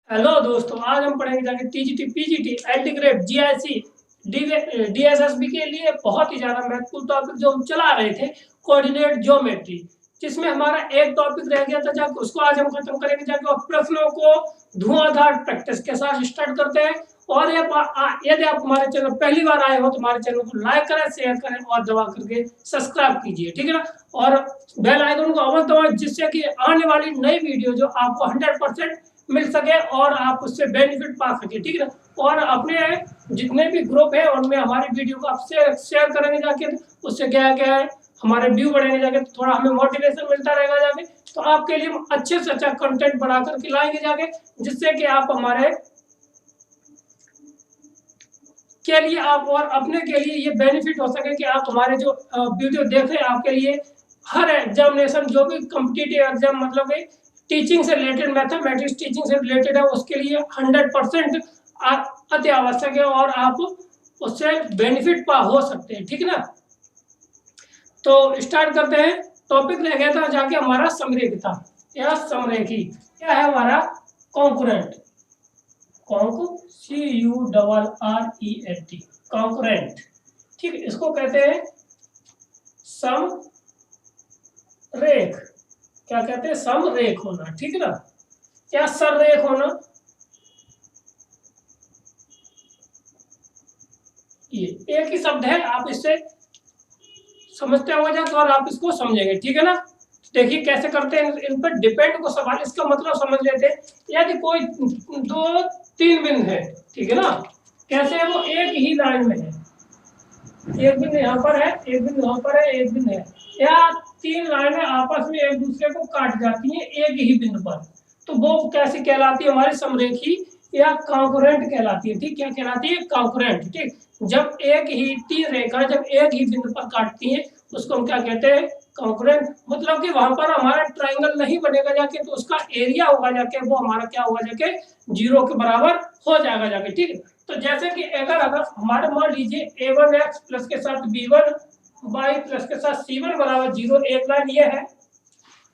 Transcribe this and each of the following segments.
Hello दोस्तों, आज हम पढ़ेंगे जाके TGT, PGT, LT grade, GIC, DSSB के लिए बहुत ही ज्यादा महत्वपूर्ण टॉपिक जो हम चला रहे थे, कोऑर्डिनेट ज्योमेट्री, जिसमें हमारा एक टॉपिक रह गया था जाके उसको आज हम खत्म करेंगे जाके और प्रश्नों को धुआंधार प्रैक्टिस के साथ स्टार्ट करते हैं। और यदि आप हमारे चैनल पहली बार आए हो तो हमारे चैनल को लाइक करें, शेयर करें और दबा करके सब्सक्राइब कीजिए, ठीक है ना। और बेल आइकन को अवश्य दबाएं जिससे कि आने वाली नई वीडियो जो आपको 100% मिल सके और आप उससे बेनिफिट पा सके, ठीक है ना। और अपने जितने भी ग्रुप है उनमें हमारी वीडियो को आप शेयर करेंगे जाके, उससे क्या है हमारे व्यू बढ़ेंगे जाके, तो थोड़ा हमें मोटिवेशन मिलता रहेगा जाके। तो आपके लिए हम अच्छे से अच्छा कंटेंट बना करके लाएंगे जाके, जिससे कि आप हमारे के लिए आप और अपने के लिए ये बेनिफिट हो सके कि आप हमारे जो वीडियो देख रहे हैं आपके लिए हर एग्जामिनेशन जो भी कॉम्पिटिटिव एग्जाम मतलब टीचिंग से रिलेटेड, मैथमेटिक्स टीचिंग से रिलेटेड है, उसके लिए 100% अति आवश्यक है और आप उससे बेनिफिट पा हो सकते हैं, ठीक है ना। तो स्टार्ट करते हैं। टॉपिक रह गया था जाके हमारा समरेखता या समरेखी, क्या है हमारा कॉन्कुरेंट, CURRENT, कॉन्कुरेंट, ठीक है। इसको कहते हैं समरेख, क्या कहते हैं, समरेख होना, ठीक है ना, या सररेख होना। ये एक ही शब्द है, आप इससे समझते होंगे तो और आप इसको समझेंगे, ठीक है ना। देखिए कैसे करते हैं, इन पर डिपेंड को सवाल, इसका मतलब समझ लेते हैं। यदि कोई दो तीन बिंदु है, ठीक है ना, कैसे है वो एक ही लाइन में है, एक बिंदु यहाँ पर है, एक बिंदु यहाँ पर है, एक बिंदु है, या तीन लाइनें आपस में एक दूसरे को काट जाती हैं एक ही बिंदु पर, तो वो कैसी कहलाती है, हमारी समरेखी या कॉन्कुरेंट कहलाती है, ठीक। क्या कहलाती है, कॉन्कुरेंट, ठीक। जब एक ही तीन रेखा जब एक ही बिंदु पर काटती है उसको हम क्या कहते हैं, कॉन्कुरेंट। मतलब कि वहां पर हमारा ट्राइंगल नहीं बनेगा जाके, तो उसका एरिया होगा जाके वो हमारा क्या होगा जाके, 0 के बराबर हो जाएगा जाके, ठीक है। तो जैसे कि अगर हमारे मान लीजिए a1x प्लस के साथ b1y प्लस के साथ c1 बराबर 0, एक लाइन ये है,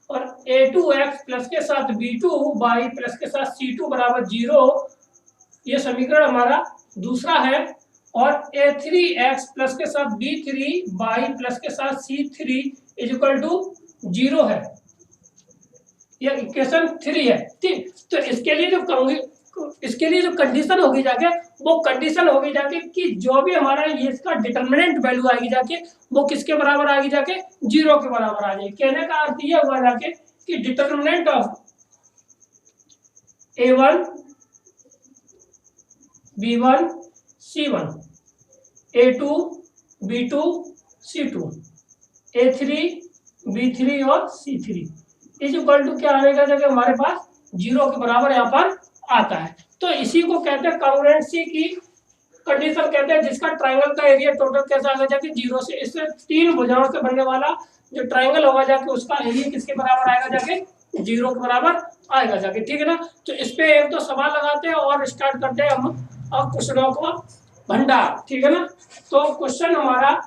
और a2x प्लस के साथ b2y प्लस के साथ c2 बराबर 0, ये समीकरण हमारा दूसरा है। और a3x प्लस के साथ b3y प्लस के साथ c3 इक्वल टू 0 है, ये इक्वेशन 3 है, ठीक। तो इसके लिए जो कंडीशन होगी जाके, वो कंडीशन होगी जाके कि जो भी हमारा ये इसका डिटर्मिनेंट वैल्यू आएगी जाके, वो किसके बराबर आएगी जाके, 0 के बराबर आ जाएगी। कहने का अर्थ ये हुआ जाके कि determinant of a1 b1 c1, a2 b2 c2, a3 b3 और c3 इज इक्वल टू क्या आएगा जगह हमारे पास 0 के बराबर यहाँ पर आता है। तो इसी को कहते हैं कॉन्ग्रुएंसी की कंडीशन कहते हैं, जिसका ट्राइंगल का एरिया टोटल कैसा आएगा जाके 0 से, इससे तीन भुजाओं से बनने वाला जो ट्राइंगल होगा जाके उसका एरिया किसके बराबर आएगा जाके, 0 के बराबर आएगा जाके, ठीक है ना। तो इस पे एक तो सवाल लगाते हैं और स्टार्ट करते हैं हम अब क्वेश्चनों को भंडार, ठीक है ना। तो क्वेश्चन हमारा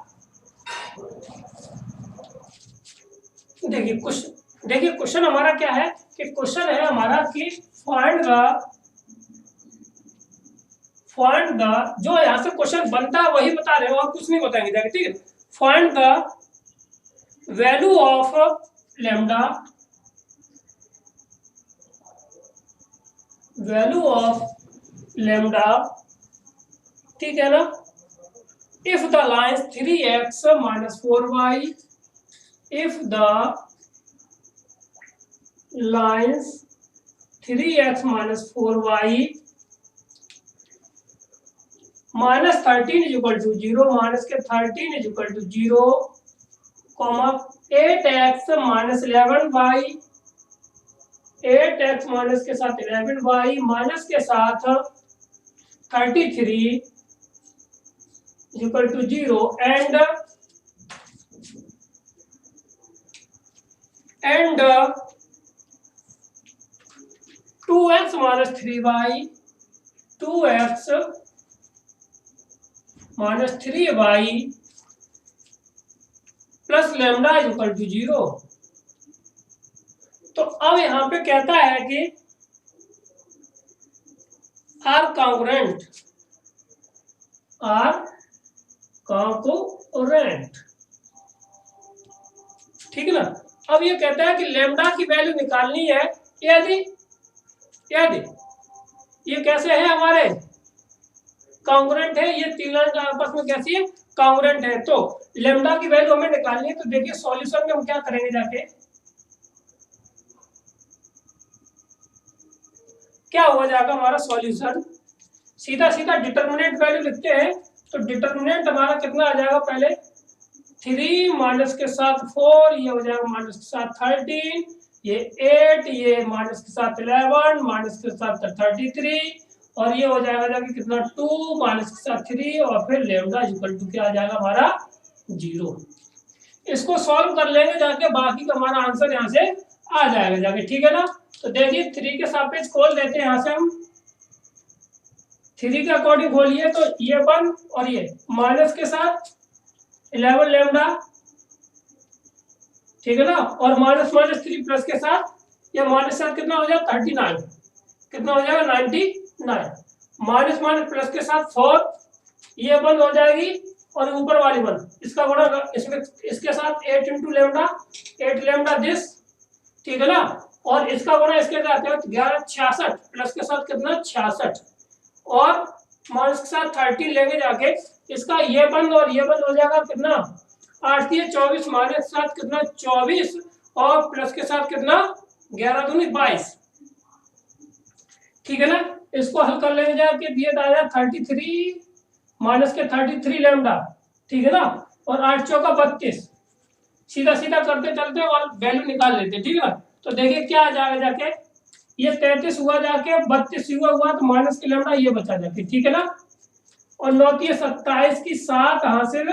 देखिए क्वेश्चन हमारा क्या है कि क्वेश्चन है हमारा कि फाइंड द जो यहां से क्वेश्चन बनता है वही बता रहे हो और कुछ नहीं बताएंगे जाके, ठीक है। Find the value of lambda, ठीक है ना, if the lines 3x minus 4y, if the lines 3x minus 4y minus 13 is equal to 0, minus के 13 is equal to 0, comma 8x minus 11y, 8x minus के साथ 11y minus के साथ 33 is equal to 0, and 2x minus 3y, 2x minus 3y plus lambda is equal to 0। तो अब यहां पे कहता है कि आर कॉन्ग्रुएंट, आर कॉन्ग्रुएंट, ठीक है ना। अब ये कहता है कि लेमडा की वैल्यू निकालनी है यदि यदि ये कैसे है हमारे कॉन्ग्रुएंट है, ये तीन लाइन आपस में कैसी है कॉन्ग्रुएंट है। तो लेमडा की वैल्यू हमें निकालनी है। तो देखिए सॉल्यूशन में हम क्या करेंगे, जाके क्या हो जाएगा हमारा सॉल्यूशन, सीधा सीधा डिटर्मिनेंट वैल्यू लिखते हैं। तो डिटर्मिनेंट हमारा कितना आ जाएगा, पहले 3 माइनस के साथ 4, ये हो जाएगा माइनस के साथ 13, ये 8, ये माइनस के साथ 11, माइनस के साथ 33, और ये हो जाएगा जाके कितना 2 माइनस के साथ 3, और फिर लेमडा इक्वल टू क्या आ जाएगा हमारा 0। इसको सॉल्व कर लेंगे जाके, बाकी का हमारा आंसर यहाँ से आ जाएगा जाके, ठीक है ना। तो देखिए 3 के सापेक्ष खोल देते हैं यहाँ से हम, 3 के अकॉर्डिंग खोलिए तो ये 1 और ये माइनस के साथ 11 लेमडा, ठीक है ना, और माइनस माइनस 3 प्लस के साथ ये माइनस साथ कितना हो जाएगा 39, कितना हो जाएगा 99, माइनस माइनस प्लस के साथ 4, ये 1 हो जाएगी, और ऊपर वाली 1 इसका गुणा इसमें इसके साथ 8 इंटू लेमडा, 8 लेमडा दिस, ठीक है ना, और इसका गुणा इसके साथ 11 66 प्लस के साथ कितना 66, और माइनस के साथ 30 लेंगे जाके, इसका ये बंद और ये बंद हो जाएगा कितना 8 3 24, माइनस के साथ कितना 24, और प्लस के साथ कितना 11 दूनी 22, ठीक है ना। इसको हल कर लेंगे जाके, दिए दाया 33 माइनस के 33 लेमडा, ठीक है ना, और 8 चौका 32, सीधा सीधा करते चलते और वैल्यू निकाल लेते, ठीक है ना। तो देखिए क्या आ जाएगा जाके, ये 33 हुआ जाके 32 हुआ तो माइनस के लेमडा ये बचा जाके, ठीक है ना, और 9 3 27 की 7 हासिल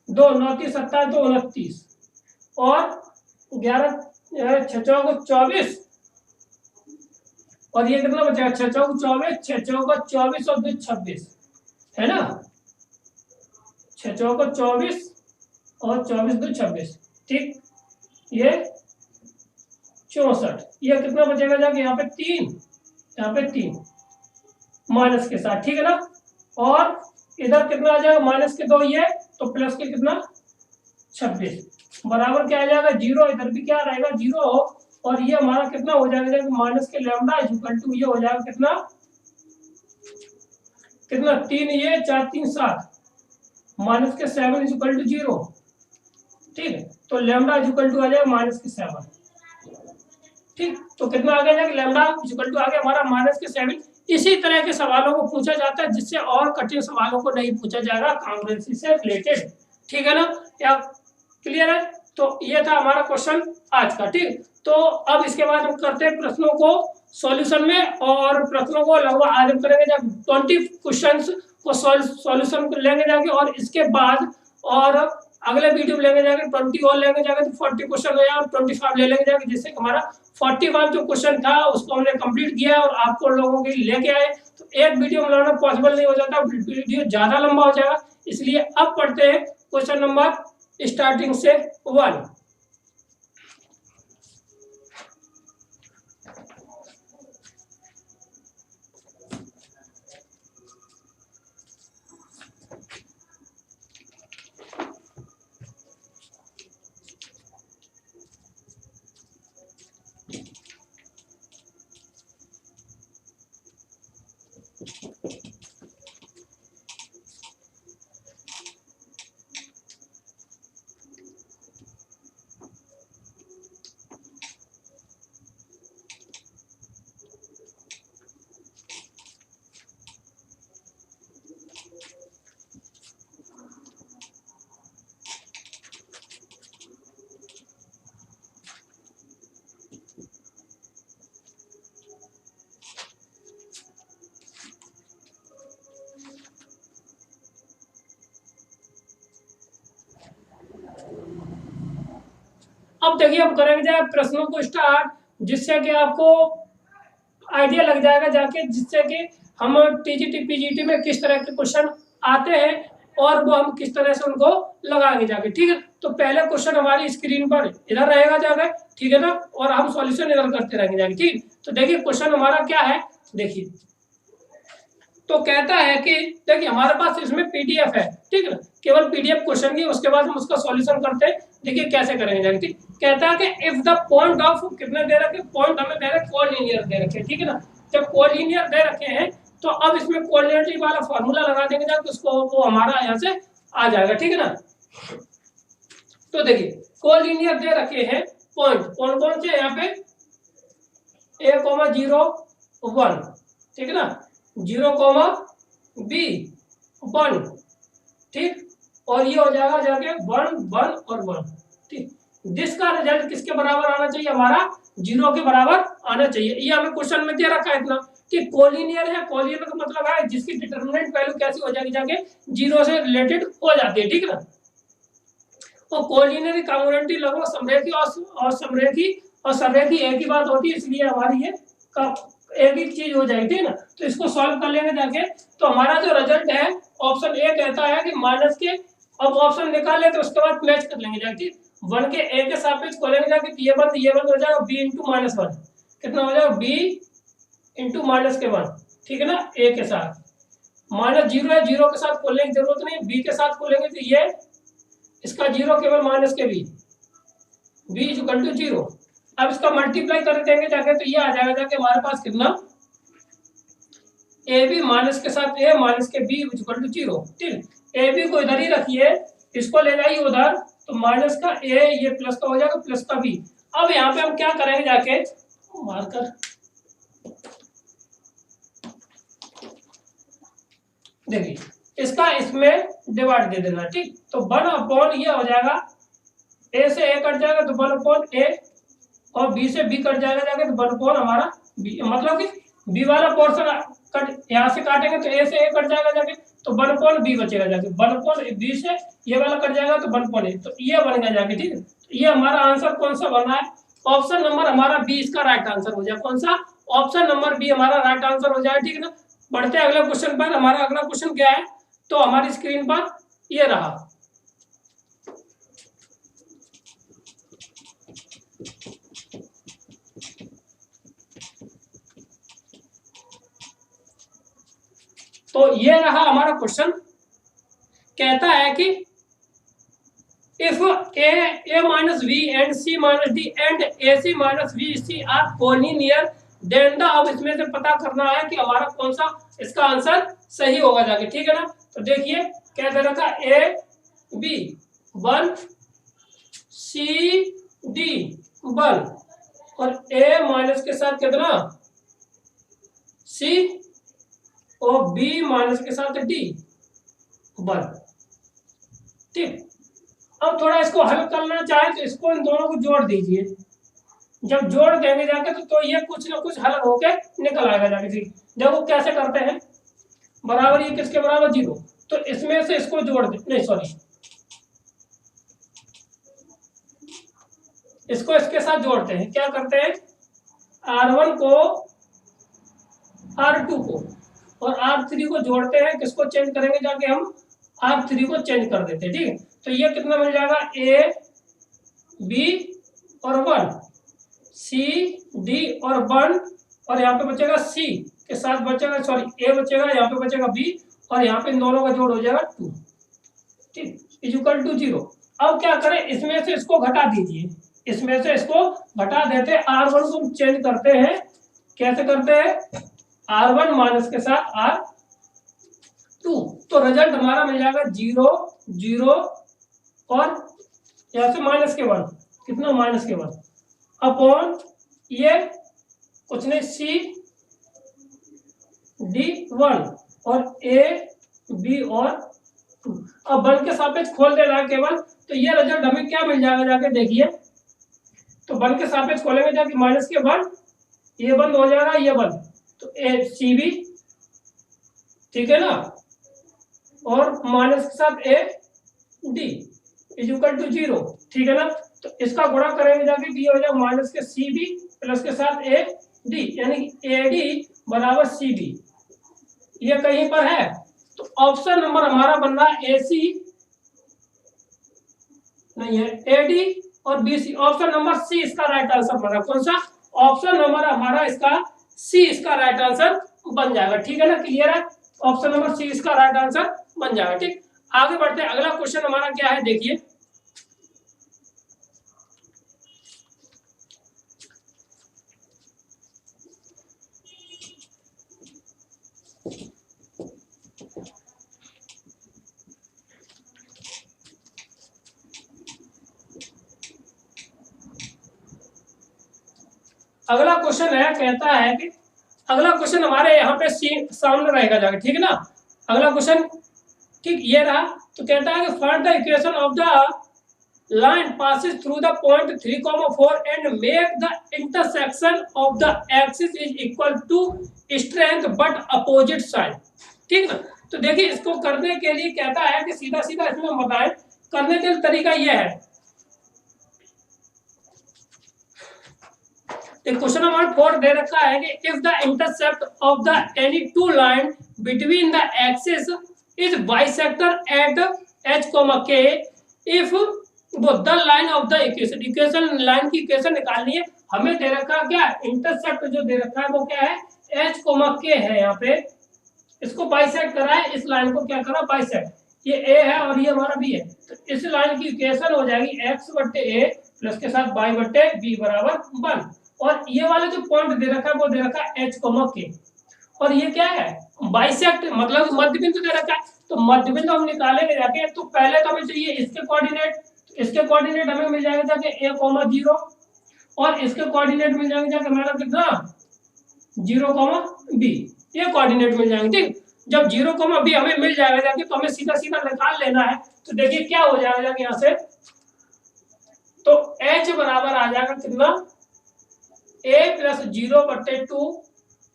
2, 9 3 27 2 29, और 11 6 चौक 24, और ये कितना बचेगा 6 चौक 24, 6 चौक 24 और 2 26, है ना, 6 चौक 24 और 24 2 26, ठीक, ये 64, ये कितना बचेगा जाके यहाँ पे 3, यहाँ पे 3 माइनस के साथ, ठीक है ना, और इधर कितना आ जाएगा माइनस के 2 ये, तो प्लस के कितना 26, बराबर क्या आ जाएगा 0, इधर भी क्या रहेगा 0, और ये हमारा कितना हो जाएगा माइनस के लेमडा इक्वल टू ये हो जाएगा कितना कितना 3 ये 4 3 7 माइनस के 7 इक्वल टू 0, ठीक है, तो लेमडा इक्वल टू आ जाएगा माइनस के 7, ठीक। तो कितना आ गया लेमडा इक्वल टू आ गया हमारा माइनस के 7। इसी तरह के सवालों को पूछा जाता है, जिससे और कठिन सवालों को नहीं पूछा जाएगा कॉन्ग्रुएंसी से रिलेटेड, ठीक है ना, क्या क्लियर है। तो ये था हमारा क्वेश्चन आज का, ठीक। तो अब इसके बाद हम करते हैं प्रश्नों को सॉल्यूशन में, और प्रश्नों को लगभग आज हम करेंगे जब 20 क्वेश्चंस को सॉल्यूशन लेंगे जाके, और इसके बाद और अगले वीडियो में लेंगे जाके 20 और लेंगे जाके, तो 40 क्वेश्चन हो जाए, और 25 ले लेंगे जाके, जिससे हमारा 45 जो क्वेश्चन था उसको हमने कंप्लीट किया है और आपको लोगों के लिए लेके आए। तो एक वीडियो में लाना पॉसिबल नहीं हो जाता, वीडियो ज्यादा लंबा हो जाएगा, इसलिए अब पढ़ते हैं क्वेश्चन नंबर स्टार्टिंग से 1। अब देखिए हम करेंगे जाए प्रश्नों को स्टार्ट, जिससे कि आपको आइडिया लग जाएगा जाके, जिससे कि हम टीजीटी पीजीटी में किस तरह के क्वेश्चन आते हैं और वो हम किस तरह से उनको लगाएंगे जाके, ठीक है। तो पहले क्वेश्चन हमारी स्क्रीन पर इधर रहेगा जाके, ठीक है ना, और हम सॉल्यूशन इधर करते रहेंगे जाके, ठीक। तो देखिए क्वेश्चन हमारा क्या है, देखिए तो कहता है कि देखिए हमारे पास इसमें पीडीएफ है, ठीक है ना, केवल पीडीएफ क्वेश्चन की, उसके बाद हम उसका सॉल्यूशन करते हैं। देखिए कैसे करेंगे जाके, ठीक। कहता है कि इफ द पॉइंट ऑफ कितने दे रखे, पॉइंट हमें दे रखे कोलिनियर दे रखे, ठीक है ना। जब कोलिनियर दे रखे हैं तो अब इसमें कोलिनियरिटी वाला फॉर्मूला लगा देंगे जाके, उसको वो हमारा यहाँ से आ जाएगा, ठीक है ना। तो देखिए कोलिनियर दे रखे हैं पॉइंट कौन कौन से, यहाँ पे a,0 1, ठीक है ना, 0, b 1, ठीक, और ये हो जाएगा जाके 1 1 और 1, ठीक। जिसका रिजल्ट किसके बराबर आना चाहिए, हमारा 0 के बराबर आना चाहिए। ये हमें क्वेश्चन में दे रखा है इतना कि कोलिनियर है, कोलिनियर का मतलब है जिसकी डिटरमिनेंट वैल्यू कैसी हो जाएगी जाके 0 से रिलेटेड हो जाती है, ठीक है ना। और कोलिनियर कांग्रुएंटी लगभग समरेखी और समरेखी और समरेखी एक ही बात होती है, इसलिए हमारी ये एक ही चीज हो जाएगी, ठीक है ना। तो इसको सॉल्व कर लेंगे जाके, तो हमारा जो रिजल्ट है ऑप्शन ए कहता है कि माइनस के, अब ऑप्शन निकाल लेते उसके बाद मैच कर लेंगे जाके, ठीक। 1 के ए के सापेक्ष खोलेंगे जाके, ये बंद हो जाएगा b इंटू -1, कितना हो जाएगा b इंटू -1, ठीक है ना, ए के साथ। -0 है, 0 के साथ खोलने की जरूरत नहीं, b के साथ खोलेंगे तो ये इसका 0 केवल माइनस के b इक्वल टू 0। अब इसका मल्टीप्लाई कर देंगे जाके, तो ये आ जाएगा जाके हमारे पास कितना, ए बी माइनस के साथ ए माइनस के बी इक्वल टू 0, ठीक। ए बी को इधर ही रखिए, इसको ले जाइए उधर, तो माइनस का ए, ये प्लस का हो जाएगा, प्लस का बी। अब यहाँ पे हम क्या करेंगे जाके, मार्कर देखिए, इसका इसमें डिवाइड दे देना, ठीक। तो 1 ये हो जाएगा, ए से ए कट जाएगा तो 1 ए, और बी से बी कट जाएगा जाके तो 1 हमारा बी, मतलब कि बी वाला पोर्शन कट, यहाँ से काटेंगे तो ए से ए कट जाएगा जाके, तो 1 बी बचेगा जाके, 1 बी से ये वाला कट जाएगा तो 1 ए, तो ये बन गया जाके, ठीक है। तो ये हमारा आंसर कौन सा बना है, ऑप्शन नंबर हमारा बी इसका राइट आंसर हो जाए। कौन सा, ऑप्शन नंबर बी हमारा राइट आंसर हो जाए, ठीक है ना। बढ़ते हैं अगले क्वेश्चन पर। हमारा अगला क्वेश्चन क्या है, तो हमारी स्क्रीन पर ये रहा, तो ये रहा हमारा क्वेश्चन। कहता है कि if a minus v and c minus d and ac minus vc are collinear then the, अब इसमें से पता करना है कि हमारा कौन सा इसका आंसर सही होगा जाके, ठीक है ना। तो देखिए क्या दे रखा, a b 1 c d 1 और a माइनस के साथ कितना c और b माइनस के साथ d 1, ठीक। अब थोड़ा इसको हल करना चाहे तो इसको इन दोनों को जोड़ दीजिए, जब जोड़ देंगे जाके तो ये कुछ ना कुछ हल होके निकल आएगा जाके, ठीक। देखो कैसे करते हैं, बराबर ये किसके बराबर 0, तो इसमें से इसको जोड़ दे, नहीं सॉरी, इसको इसके साथ जोड़ते हैं। क्या करते हैं, R1 को R2 को और R3 को जोड़ते हैं, किसको चेंज करेंगे जाके, हम R3 को चेंज कर देते हैं, ठीक है। तो ये कितना मिल जाएगा, a b और 1 c d और 1, और यहाँ पे बचेगा c के साथ बचेगा, सॉरी a बचेगा, यहाँ पे बचेगा b, और यहाँ पे इन दोनों का जोड़ हो जाएगा 2, ठीक, इक्वल टू 0। अब क्या करें, इसमें से इसको घटा दीजिए, इसमें से इसको घटा देते हैं, R1 को चेंज करते हैं, कैसे करते हैं, R1 माइनस के साथ R2, तो रिजल्ट हमारा मिल जाएगा 0 0 और यहाँ से -1, कितना -1 अपॉन ये कुछ नहीं c d 1 और a b और 2। अब 1 के सापेक्ष खोल देना है केवल, तो ये रिजल्ट हमें क्या मिल जाएगा जाके, देखिए तो 1 के सापेक्ष खोलेंगे जाके -1, ये बंद हो जाएगा, ये बंद, तो a c b, ठीक है ना, और माइनस के साथ a d इक्वल टू 0, ठीक है ना। तो इसका गुणा करेंगे जाके, ये हो जाएगा माइनस के सी बी प्लस के साथ ए डी, यानी ए डी बराबर सी बी, ये कहीं पर है। तो ऑप्शन नंबर हमारा बन रहा है ए सी नहीं है, ए डी और B C, option number C इसका राइट आंसर बन रहा है। कौन सा, ऑप्शन नंबर हमारा इसका सी इसका राइट आंसर बन जाएगा, ठीक है ना, क्लियर है। ऑप्शन नंबर सी इसका राइट आंसर बन जाएगा। ठीक, आगे बढ़ते हैं। अगला क्वेश्चन हमारा क्या है, देखिए अगला क्वेश्चन है, कहता है कि अगला क्वेश्चन हमारे यहाँ पे सामने रहेगा जाके, ठीक है ना। अगला क्वेश्चन ठीक ये रहा, तो कहता है कि find the equation of the line passes through the point 3,4 and make the intersection of the axis is equal to strength but opposite side. ठीक ना, तो देखिए इसको करने के लिए कहता है कि सीधा सीधा इसमें बताएं, करने का तरीका यह है। क्वेश्चन नंबर 4 दे रखा है कि if the intercept of the any two line between the axis is bisector at h, k if both the line of the equation line की इक्वेशन निकालनी है। हमें दे रखा क्या, इंटरसेप्ट जो दे रखा है वो क्या है, h, k है। यहाँ पे इसको बाइसेक्ट करा है, इस लाइन को क्या करा, बाइसेक्ट। ये a है और ये हमारा b है, तो इस लाइन की इक्वेशन हो जाएगी x बट्टे a प्लस के साथ y बट्टे b बराबर 1। और ये वाला जो पॉइंट दे रखा है वो दे रखा है h, k और ये क्या है, बाइसेक्ट मतलब मध्य बिंदु दे रखा है। तो मध्य बिंदु हम निकालेंगे जाके, तो पहले तो हमें चाहिए इसके कोऑर्डिनेट। इसके कोऑर्डिनेट हमें मिल जाएगा जाके a, 0 और इसके कोऑर्डिनेट मिल जाएंगे जाके हमारा कितना 0, b, ये कोऑर्डिनेट मिल जाएंगे। ठीक, जब 0, b हमें मिल जाएगा जाके, तो हमें सीधा सीधा निकाल लेना है। तो देखिए क्या हो जाएगा जाके यहाँ से, तो h बराबर आ जाएगा कितना, a प्लस 0/2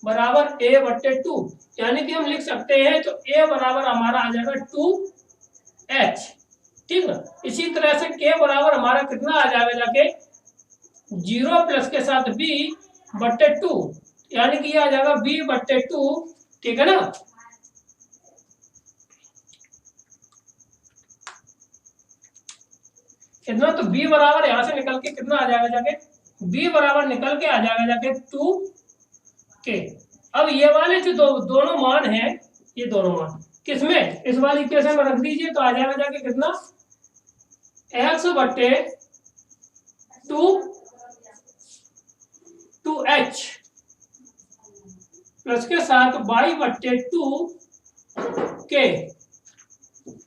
बराबर a/2, यानी कि हम लिख सकते हैं तो a बराबर हमारा आ जाएगा 2h। ठीक ना, इसी तरह से k बराबर हमारा कितना आ जाएगा जाके 0 प्लस के साथ b/2, यानी कि ये आ जाएगा b/2। ठीक है ना, कितना, तो b बराबर यहां से निकल के कितना आ जाएगा जाके, b बराबर निकल के आ जाएगा जाके 2k। अब ये वाले जो दोनों मान हैं, ये दोनों मान किसमें, इस वाली इक्वेशन में रख दीजिए, तो आ जाएगा जाके कितना x/2h प्लस के साथ y/2k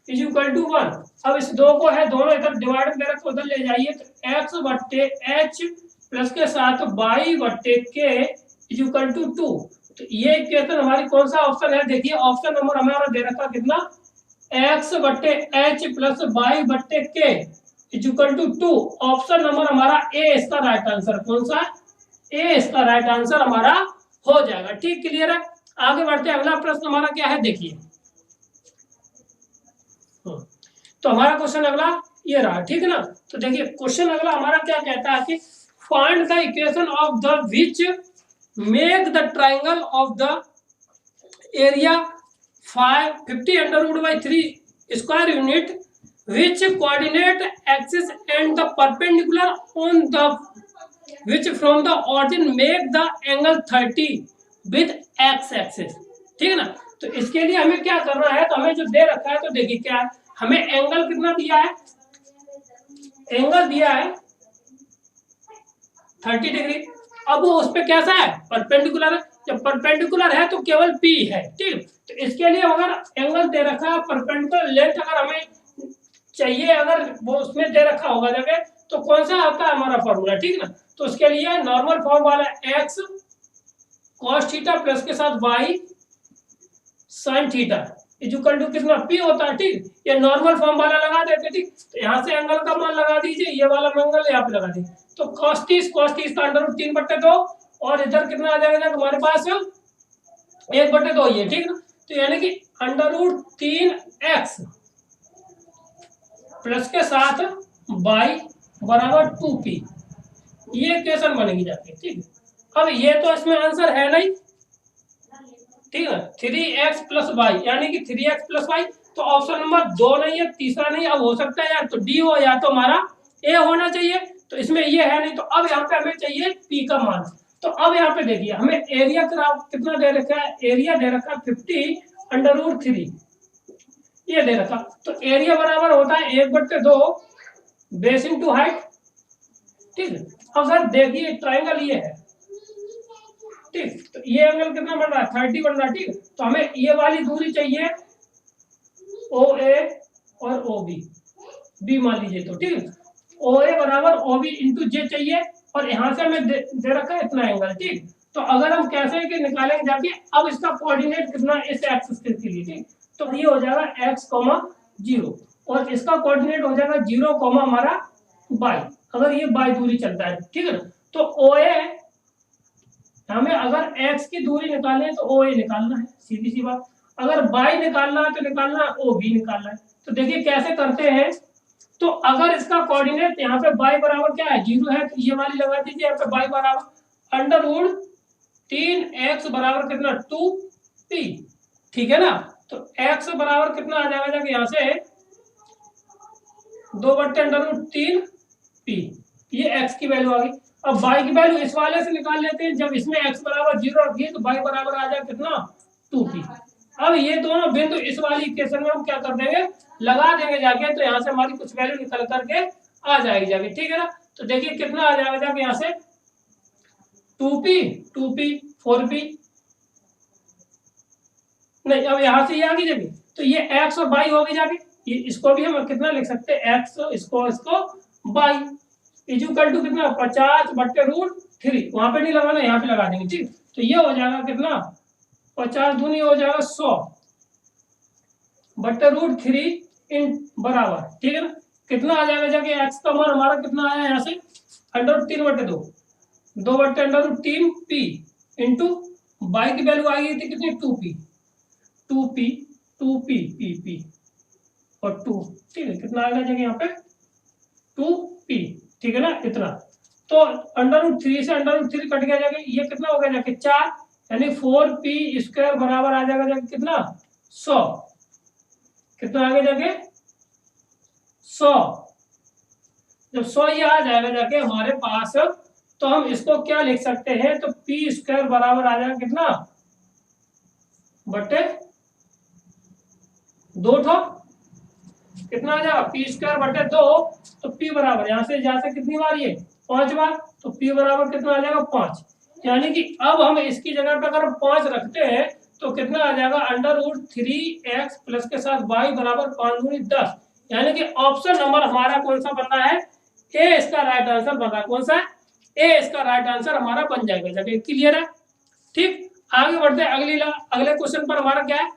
इज इक्वल टू 1। अब इस दो को है, दोनों इधर डिवाइड में रख उधर ले जाइए, तो x/h प्लस के साथ y/k इज इक्वल टू 2। तो ये इक्वेशन हमारी कौन सा ऑप्शन है, देखिए ऑप्शन नंबर हमारा दे रखा कितना x/h plus y/k is equal to 2। Option number हमारा ए इसका राइट आंसर, कौन सा, ए इसका राइट आंसर हमारा हो जाएगा। ठीक, क्लियर है। आगे बढ़ते हैं, अगला प्रश्न हमारा क्या है, देखिए तो हमारा क्वेश्चन अगला ये रहा। ठीक है ना, तो देखिए क्वेश्चन अगला हमारा क्या कहता है कि find the equation of the which make the triangle of the area 50√3 square unit which coordinate axis and the perpendicular on the which from the origin make the angle 30 with x axis। ठीक है ना, तो इसके लिए हमें क्या करना है, तो हमें जो दे रखा है, तो देखिए क्या है, हमें एंगल कितना दिया है, एंगल दिया है 30 डिग्री। अब वो उस पे कैसा है, परपेंडिकुलर है। जब परपेंडिकुलर है तो केवल P है। ठीक, तो इसके लिए अगर एंगल दे रखा है परपेंडिकुलर, लेंथ अगर हमें चाहिए, अगर वो उसमें दे रखा होगा जगह, तो कौन सा आता है हमारा फॉर्मूला। ठीक ना, तो उसके लिए नॉर्मल फॉर्म वाला x cos थीटा प्लस के साथ y sin theta is equal to कितना P होता है। ठीक, ये नॉर्मल फॉर्म वाला लगा देते। ठीक, तो यहाँ से एंगल का मान लगा दीजिए, ये वाला एंगल यहाँ पे लगा दीजिए, तो cos 30 का √3/2 और इधर कितना आ जाएगा हमारे पास 1/2 ये। ठीक ना, तो यानी कि √3x प्लस के साथ y बराबर 2p, ये इक्वेशन बनेगी जाके। ठीक, अब ये तो इसमें आंसर है नहीं। ठीक है, 3x प्लस y यानी कि 3x प्लस y, तो ऑप्शन नंबर 2 नहीं है, तीसरा नहीं। अब हो सकता है यार तो डी हो या तो हमारा ए होना चाहिए, तो इसमें ये है नहीं। तो अब यहाँ पे हमें चाहिए p का मान। तो अब यहाँ पे देखिए हमें एरिया कितना दे रखा है, एरिया दे रखा है 50 √3 ये दे रखा। तो एरिया बराबर होता है 1/2 बेस इंटू हाइट। ठीक है, अब सर देखिए ट्राइंगल ये है, ठीक, तो ये एंगल कितना बन रहा है 30 बन रहा है। ठीक, तो हमें ये वाली दूरी चाहिए OA और OB, बी मान लीजिए तो। ठीक, OA बराबर OB इंटू जे चाहिए, और यहाँ से हमें दे रखा है इतना एंगल। ठीक, तो अगर हम कैसे कि निकालेंगे जाके, अब इसका कोऑर्डिनेट कितना इस एक्सिस के लिए। ठीक, तो ये हो जाएगा x, 0, और इसका कोऑर्डिनेट हो जाएगा 0, हमारा y, अगर ये y दूरी चलता है। ठीक है ना, तो OA हमें अगर x की दूरी निकालनी है तो OA निकालना है, सीधी सी बात। अगर y निकालना है तो निकालना है OB निकालना है। तो देखिए कैसे करते हैं। तो अगर इसका कोऑर्डिनेट यहाँ पे y बराबर क्या है 0 है, तो ये वाली लगा दीजिए यहाँ पे y बराबर √3x बराबर कितना 2p। ठीक है ना, तो x बराबर कितना आ जाएगा जाके यहाँ से 2/√3p, ये x की वैल्यू आ गई। अब y की वैल्यू इस वाले से निकाल लेते हैं, जब इसमें x बराबर 0 रखिए तो y बराबर आ जाए कितना 2p। अब ये दोनों बिंदु इस वाली इक्वेशन में हम क्या कर देंगे, लगा देंगे जाके, तो यहाँ से हमारी कुछ वैल्यू निकल करके आ जाएगी जाके। ठीक है ना, तो देखिए कितना आ जाएगा जाके यहाँ से 2p 4p, नहीं अब यहाँ से ये आ गई जाके, तो ये x और y होगी जाके, ये इसको भी हम कितना लिख सकते हैं x, इसको y इक्वल टू कितना 50/√3, वहां पे नहीं लगाना, यहाँ पे लगा देंगे। ठीक, तो ये हो जाएगा कितना 50 दूनी हो जाएगा 100/√3 इन बराबर। ठीक है ना, कितना आ जाएगा जाके x का मान हमारा कितना आया यहाँ से √3/2, 2/√3p इंटू y की वैल्यू आ गई थी कितनी 2p और 2। ठीक है, कितना आएगा जाके यहाँ पे 2p। ठीक है ना, इतना। तो √3 से √3 कट गया जाके, ये कितना हो गया जाके 4, यानी 4p² बराबर आ जाएगा जाके कितना 100। कितना आगे जाके 100। जब 100 ये आ जाएगा जाके हमारे पास, तो हम इसको क्या लिख सकते हैं, तो p² बराबर आ जाएगा कितना बटे 2, कितना आ जाएगा p²/2, तो p बराबर यहाँ से कितनी बार ये 5 बार, तो p बराबर कितना आ जाएगा 5। यानी कि अब हम इसकी जगह पे अगर 5 रखते हैं तो कितना आ जाएगा √3x प्लस के साथ y बराबर 5 दूनी 10। यानी कि ऑप्शन नंबर हमारा कौन सा बन रहा है, ए इसका राइट आंसर बन रहा है। कौन सा, ए इसका राइट आंसर हमारा बन जाएगा जाके। क्लियर है। ठीक, आगे बढ़ते हैं अगले क्वेश्चन पर। हमारा क्या है,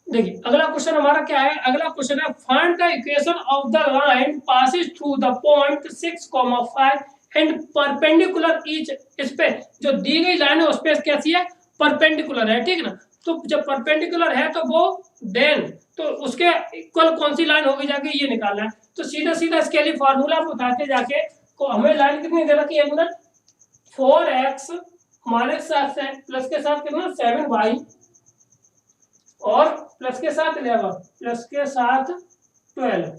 देखिए अगला क्वेश्चन हमारा क्या है। अगला क्वेश्चन है find the equation of the line passes through the point 6,5 and perpendicular each. इस पे जो दी गई लाइन है उस पे कैसी है, परपेंडिकुलर है। ठीक है ना, तो जब परपेंडिकुलर है तो वो देन तो उसके इक्वल कौन सी लाइन होगी जाके ये निकालना है। तो सीधा सीधा इसके लिए फॉर्मूला बताते जाके को हमें लाइन कितनी दे रखी है, 4x माइनस 7 प्लस के साथ कितना 7y और प्लस के साथ 11 प्लस के साथ 12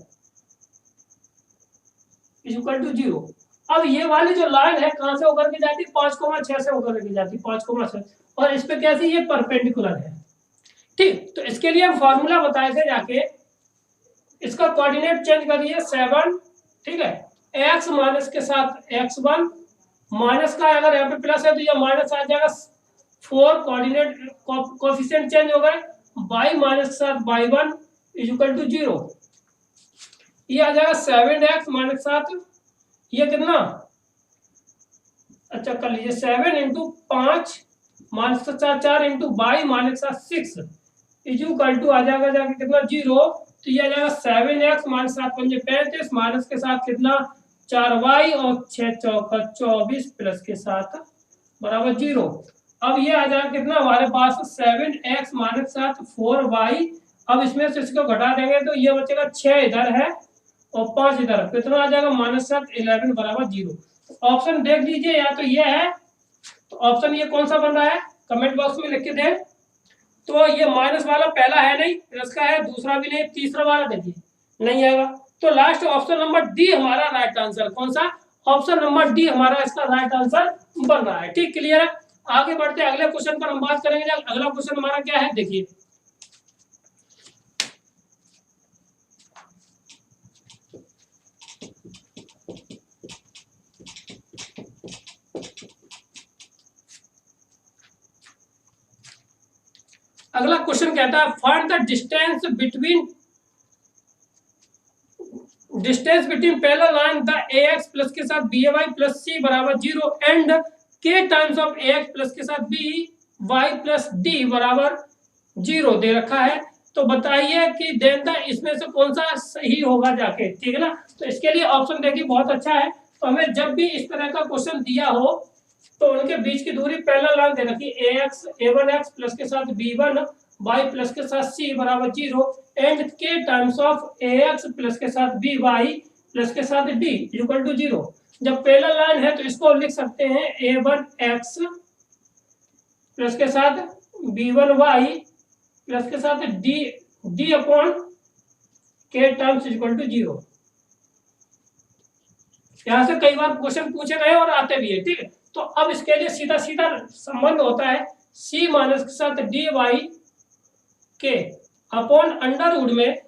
इक्वल टू 0। अब ये वाली जो लाइन है कहां से होकर के जाती है, 5,6 से होकर के जाती है, 5,6, और इस पे कैसी ये परपेंडिकुलर है। ठीक, तो इसके लिए हम फॉर्मूला बताए थे जाके, इसका कोऑर्डिनेट चेंज करिए 7। ठीक है, x माइनस के साथ x1 माइनस का अगर यहाँ पे प्लस है तो ये माइनस आ जाएगा 4, कोऑर्डिनेट कोएफिशिएंट चेंज हो गए, y माइनस के साथ y1 इक्वल टू 0। ये आ जाएगा 7x माइनस के साथ ये कितना, अच्छा कर लीजिए 7 इंटू 5 माइनस के साथ 4 इंटू y माइनस के साथ 6 इक्वल टू आ जाएगा कितना 0। तो ये आ जाएगा 7x माइनस 7 5 35 माइनस के साथ कितना 4y और 6 चौका 24 प्लस के 7 बराबर 0। अब ये आ जाएगा कितना हमारे पास 7x माइनस 7 4y। अब इसमें से इसको घटा देंगे तो ये बचेगा 6 इधर है और 5 इधर, कितना आ जाएगा -7 11 बराबर 0। ऑप्शन देख लीजिए, या तो ये है, तो ऑप्शन ये कौन सा बन रहा है कमेंट बॉक्स में लिख के दें। तो ये माइनस वाला पहला है नहीं, प्लस का है, दूसरा भी नहीं, तीसरा वाला देखिए नहीं आएगा। तो लास्ट ऑप्शन नंबर डी हमारा राइट आंसर, कौन सा, ऑप्शन नंबर डी हमारा इसका राइट आंसर बन रहा है। ठीक, क्लियर है। आगे बढ़ते हैं, अगले क्वेश्चन पर हम बात करेंगे। अगला क्वेश्चन हमारा क्या है देखिए, अगला क्वेश्चन कहता है find the distance between parallel line the ax plus के साथ by प्लस c बराबर 0 and k times of ax plus के साथ by प्लस d बराबर 0 दे रखा है। तो बताइए कि देन द इसमें से कौन सा सही होगा जाके, ठीक है ना। तो इसके लिए ऑप्शन देखिए बहुत अच्छा है। तो हमें जब भी इस तरह का क्वेश्चन दिया हो तो उनके बीच की दूरी पैरेलल लाइन दे रखी a1x प्लस के साथ b1 y प्लस के साथ c बराबर 0 and k times of ax plus के साथ by प्लस के साथ d इक्वल टू 0। जब पैरेलल लाइन है तो इसको लिख सकते हैं a1x प्लस के साथ b1y प्लस के साथ d upon k times equal to 0। यहां से कई बार क्वेश्चन पूछे गए और आते भी है, ठीक है। तो अब इसके लिए सीधा सीधा संबंध होता है c माइनस के साथ dy के अपॉन अंडर रूट में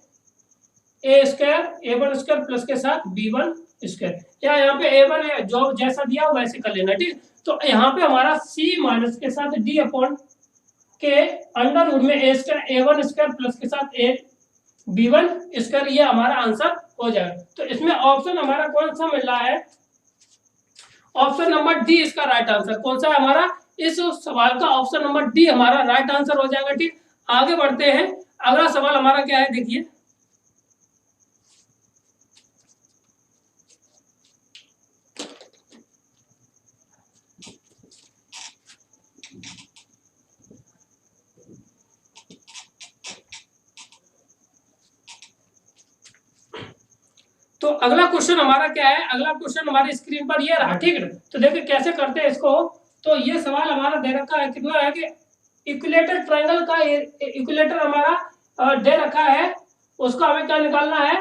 a square a1 square plus के साथ b1 स्क्वायर, या यहाँ पे a1 है जो जैसा दिया हो वैसे कर लेना, ठीक। तो यहाँ पे हमारा c माइनस के साथ d अपॉन के अंडर रूट में a square a1 square plus के साथ a b1 स्क्वायर, ये हमारा आंसर हो जाएगा। तो इसमें ऑप्शन हमारा कौन सा मिल रहा है, ऑप्शन नंबर डी इसका राइट आंसर कौन सा है हमारा, इस सवाल का ऑप्शन नंबर डी हमारा राइट आंसर हो जाएगा, ठीक। आगे बढ़ते हैं, अगला सवाल हमारा क्या है देखिए, तो अगला क्वेश्चन हमारा क्या है, अगला क्वेश्चन हमारी स्क्रीन पर ये रहा, ठीक है। तो देखिए कैसे करते हैं इसको। तो ये सवाल हमारा दे रखा है कितना है कि इक्विलेटर ट्रायंगल का इक्विलेटर हमारा दे रखा है, उसका हमें क्या निकालना है,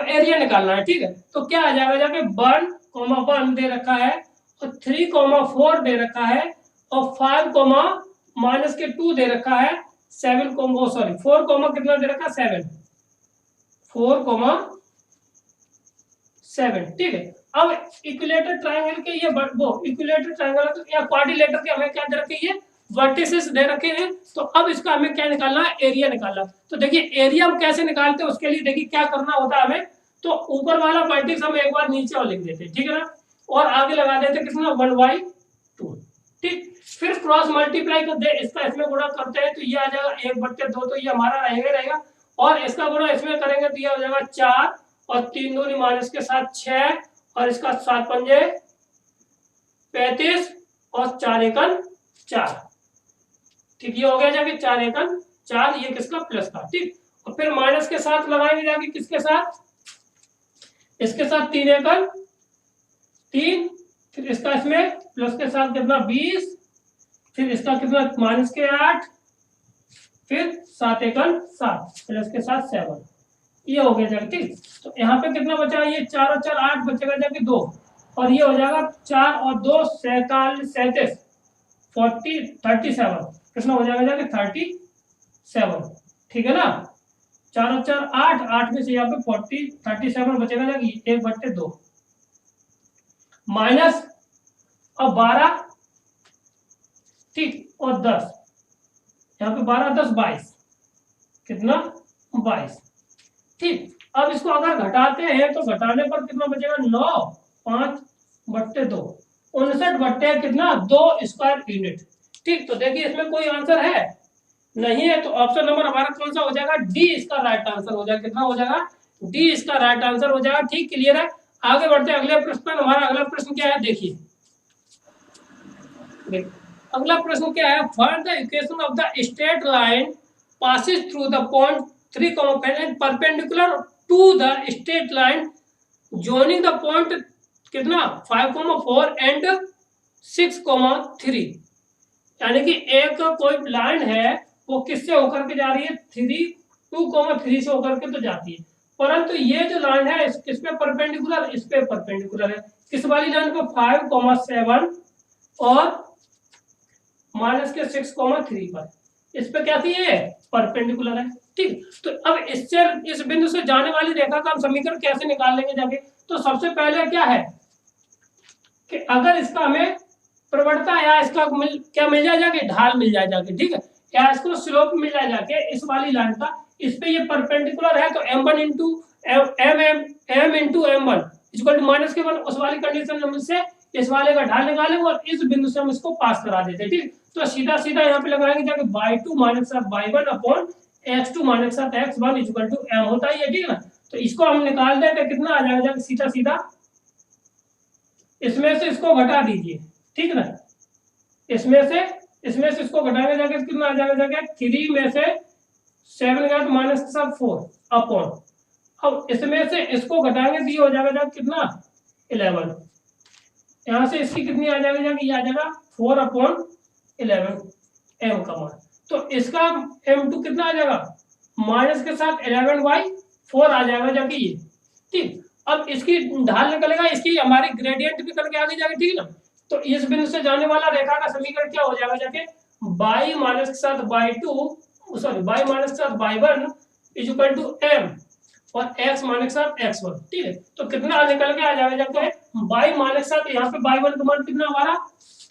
एरिया निकालना है, ठीक है। तो क्या आ जाएगा जाके 1,1 दे रखा है और 3,4 दे रखा है और 5,-2 दे रखा है, 4, कितना दे रखा है 7, 4,7, ठीक है। अब इक्विलेटर ट्रायंगल के ये वो इक्विलेटर ट्रायंगल या क्वाड्रिलेटर के हमें क्या दे रखे, ये वर्टिसेस दे रखे हैं। तो अब इसका हमें क्या निकालना है, एरिया निकालना। तो देखिए एरिया हम कैसे निकालते हैं, उसके लिए देखिए क्या करना होता है हमें। तो ऊपर वाला वर्टिस हम एक बार नीचे और लिख देते हैं, ठीक है ना, और आगे लगा देते हैं कितना 1/2, ठीक। फिर क्रॉस मल्टीप्लाई कर दे, इसका इसमें गुणा करते हैं तो ये आ जाएगा 1/2, तो ये हमारा रहेगा। और इसका गुणा इसमें करेंगे तो ये हो जाएगा 4 और 3 दूनी माइनस के साथ 6 और इसका 7 पंजे 35 और 4 एकम 4, ठीक। ये हो गया जाके 4 एकम 4, ये किसका प्लस का, ठीक। और फिर माइनस के साथ लगाएंगे जाके किसके साथ, इसके साथ 3 एकम 3, फिर इसका इसमें प्लस के साथ कितना 20, फिर इसका कितना माइनस के 8, फिर 7 एकम 7 प्लस के साथ 7, ये हो गया जाके, ठीक। तो यहाँ पे कितना बचा, ये 4 और 4 8 बचेगा जाके 2, और ये हो जाएगा 4 और 2 47 37 37, कितना हो जाएगा जाके 37, ठीक है ना। 4 और 4 8, 8 में से यहाँ पे 37 बचेगा जाके 1/2 माइनस और 12, ठीक, और 10, यहाँ पे 12 10 22, कितना 22, ठीक। अब इसको अगर घटाते हैं तो घटाने पर कितना बचेगा 9 5/2 59 कितना 2 स्क्वायर यूनिट, ठीक। तो देखिए इसमें कोई आंसर है नहीं है, तो ऑप्शन नंबर हमारा कौन सा हो जाएगा, डी इसका राइट आंसर हो जाएगा, कितना हो जाएगा डी इसका राइट आंसर हो जाएगा, ठीक। क्लियर है। आगे बढ़ते हैं अगले प्रश्न पर। हमारा अगला प्रश्न क्या है, देखिए अगला प्रश्न क्या है, find the equation of the straight line passes through the point 3, and perpendicular to the straight line joining the point कितना 5, 4 and 6, 3। यानी कि एक कोई लाइन है वो किससे होकर के जा रही है, 2, 3 से होकर के तो जाती है, परंतु ये जो लाइन है किस पे परपेंडिकुलर, इस पे परपेंडिकुलर है। किस वाली लाइन को, 5, 7 और -6, 3 पर, इस पे क्या थी, ये परपेंडिकुलर है। ठीक, तो अब इससे इस बिंदु से जाने वाली रेखा का हम समीकरण कैसे निकाल लेंगे जाके, तो सबसे पहले क्या है कि अगर इसका हमें प्रवणता या इसका क्या मिल जाए जाके, ढाल मिल जाए जाके, ठीक है, या इसको स्लोप मिल जाए जाके इस वाली लाइन का, इस पे ये परपेंडिकुलर है, तो m1 into m into m1 equal to -1, उस वाली कंडीशन से इस वाले का ढाल निकालेंगे और इस बिंदु से हम इसको पास करा देते हैं। ठीक, तो सीधा सीधा यहाँ पे लगाएंगे जाके y2 - y1 upon x2 - x1 equal to m होता ही है। ठीक है ना, तो इसको हम निकाल देते, कितना आ जाएगा जाके, सीधा सीधा इसमें से इसको घटा दीजिए। ठीक ना, इसमें से इसको घटाने जाके कितना आ जाएगा जाके, 3 में से 7 गया तो माइनस के साथ 4 अपॉन, अब इसमें से इसको घटाएंगे तो ये हो जाएगा जाके कितना, 11। यहाँ से इसकी कितनी आ जाएगी जाके, ये आ जाएगा 4/11 m का मान। तो इसका m2 कितना आ जाएगा, माइनस के साथ 11/4 आ जाएगा जाके ये। ठीक, अब इसकी ढाल निकलेगा, इसकी हमारी ग्रेडियंट भी करके आगे जाके। ठीक ना, तो इस बिंदु से जाने वाला रेखा का समीकरण क्या हो जाएगा जाके, y माइनस के साथ y2 सॉरी y माइनस के साथ y1 इक्वल टू m और x माइनस के साथ x1। ठीक है, तो कितना निकल के आ जाएगा जाके, y माइनस के साथ यहाँ पे y1 का मान कितना हमारा